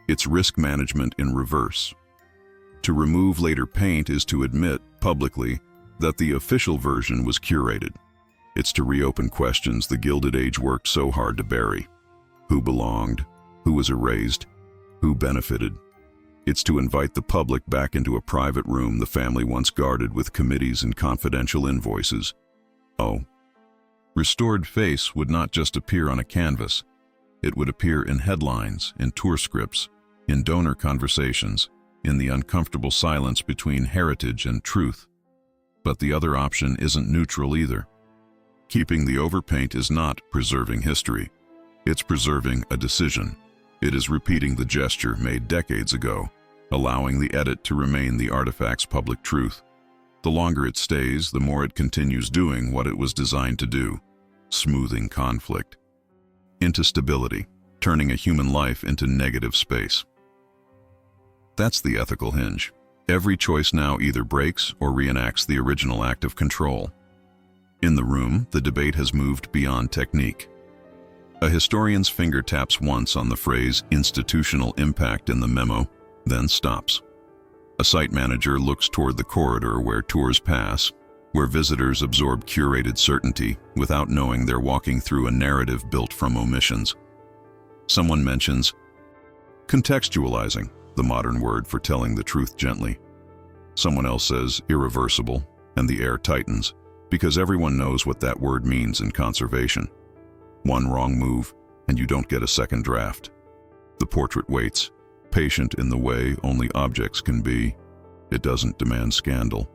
It's risk management in reverse. To remove later paint is to admit, publicly, that the official version was curated. It's to reopen questions the Gilded Age worked so hard to bury. Who belonged? Who was erased? Who benefited? It's to invite the public back into a private room the family once guarded with committees and confidential invoices. Oh. Restored face would not just appear on a canvas. It would appear in headlines, in tour scripts, in donor conversations, in the uncomfortable silence between heritage and truth. But the other option isn't neutral either. Keeping the overpaint is not preserving history. It's preserving a decision. It is repeating the gesture made decades ago, allowing the edit to remain the artifact's public truth. The longer it stays, the more it continues doing what it was designed to do, smoothing conflict into stability, turning a human life into negative space. That's the ethical hinge. Every choice now either breaks or reenacts the original act of control. In the room, the debate has moved beyond technique. A historian's finger taps once on the phrase institutional impact in the memo, then stops. A site manager looks toward the corridor where tours pass, where visitors absorb curated certainty without knowing they're walking through a narrative built from omissions. Someone mentions contextualizing, the modern word for telling the truth gently. Someone else says irreversible, and the air tightens, because everyone knows what that word means in conservation. One wrong move, and you don't get a second draft. The portrait waits, patient in the way only objects can be. It doesn't demand scandal.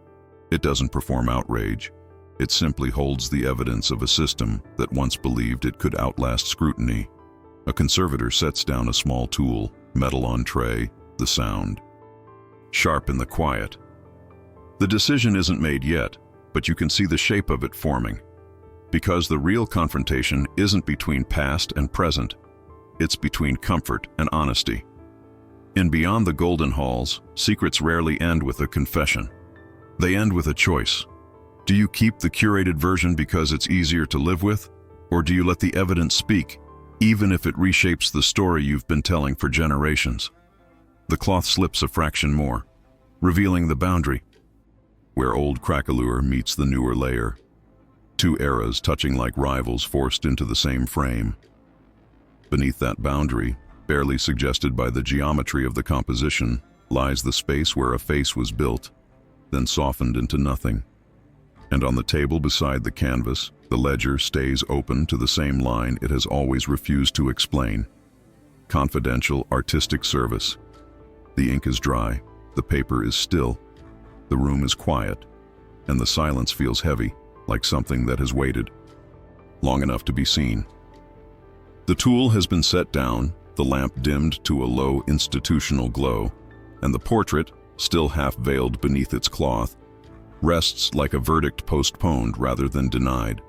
It doesn't perform outrage. It simply holds the evidence of a system that once believed it could outlast scrutiny. A conservator sets down a small tool, metal on tray, the sound. Sharp in the quiet. The decision isn't made yet, but you can see the shape of it forming. Because the real confrontation isn't between past and present. It's between comfort and honesty. In Beyond the Golden Halls, secrets rarely end with a confession. They end with a choice. Do you keep the curated version because it's easier to live with? Or do you let the evidence speak, even if it reshapes the story you've been telling for generations? The cloth slips a fraction more, revealing the boundary, where old craquelure meets the newer layer. Two eras touching like rivals forced into the same frame. Beneath that boundary, barely suggested by the geometry of the composition, lies the space where a face was built, then softened into nothing. And on the table beside the canvas, the ledger stays open to the same line it has always refused to explain. Confidential artistic service. The ink is dry, the paper is still, the room is quiet, and the silence feels heavy, like something that has waited long enough to be seen. The tool has been set down, the lamp dimmed to a low institutional glow, and the portrait, still half-veiled beneath its cloth, rests like a verdict postponed rather than denied.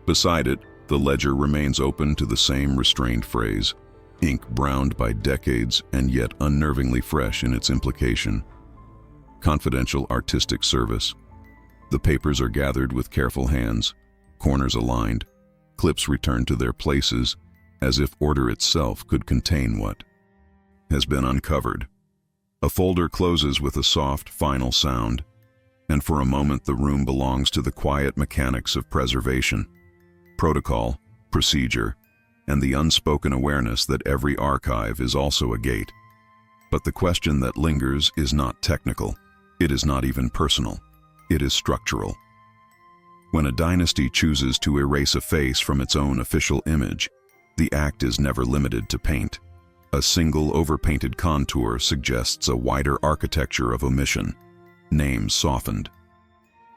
Beside it, the ledger remains open to the same restrained phrase, ink browned by decades and yet unnervingly fresh in its implication. Confidential artistic service. The papers are gathered with careful hands, corners aligned, clips returned to their places, as if order itself could contain what has been uncovered. A folder closes with a soft, final sound, and for a moment the room belongs to the quiet mechanics of preservation, protocol, procedure, and the unspoken awareness that every archive is also a gate. But the question that lingers is not technical. It is not even personal. It is structural. When a dynasty chooses to erase a face from its own official image, the act is never limited to paint. A single overpainted contour suggests a wider architecture of omission, names softened.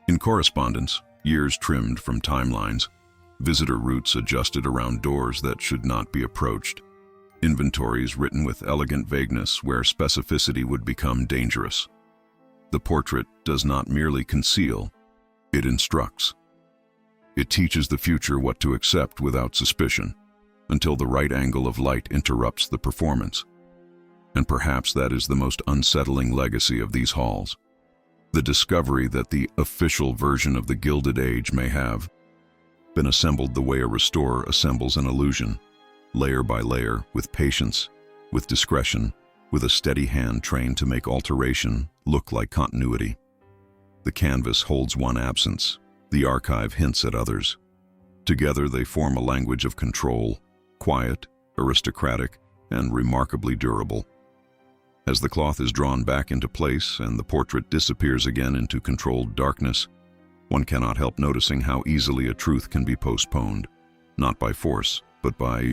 In correspondence, years trimmed from timelines, visitor routes adjusted around doors that should not be approached, inventories written with elegant vagueness where specificity would become dangerous. The portrait does not merely conceal, it instructs. It teaches the future what to accept without suspicion, until the right angle of light interrupts the performance. And perhaps that is the most unsettling legacy of these halls. The discovery that the official version of the Gilded Age may have been assembled the way a restorer assembles an illusion, layer by layer, with patience, with discretion, with a steady hand trained to make alteration look like continuity. The canvas holds one absence, the archive hints at others. Together they form a language of control, quiet, aristocratic, and remarkably durable. As the cloth is drawn back into place and the portrait disappears again into controlled darkness, one cannot help noticing how easily a truth can be postponed, not by force, but by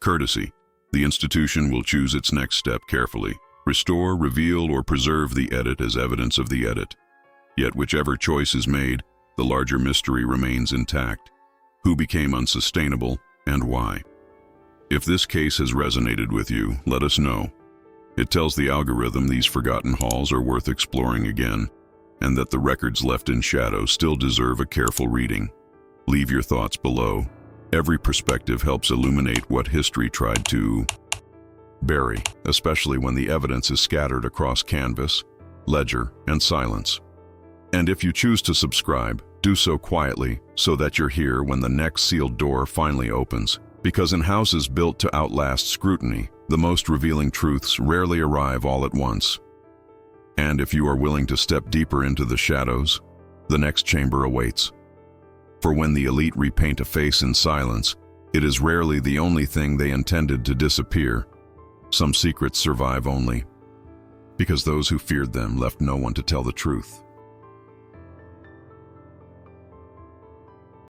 courtesy. The institution will choose its next step carefully, restore, reveal, or preserve the edit as evidence of the edit. Yet whichever choice is made, the larger mystery remains intact. Who became unsustainable, and why? If this case has resonated with you, let us know. It tells the algorithm these forgotten halls are worth exploring again, and that the records left in shadow still deserve a careful reading. Leave your thoughts below. Every perspective helps illuminate what history tried to bury, especially when the evidence is scattered across canvas, ledger, and silence. And if you choose to subscribe, do so quietly so that you're here when the next sealed door finally opens. Because in houses built to outlast scrutiny, the most revealing truths rarely arrive all at once. And if you are willing to step deeper into the shadows, the next chamber awaits. For when the elite repaint a face in silence, it is rarely the only thing they intended to disappear. Some secrets survive only because those who feared them left no one to tell the truth.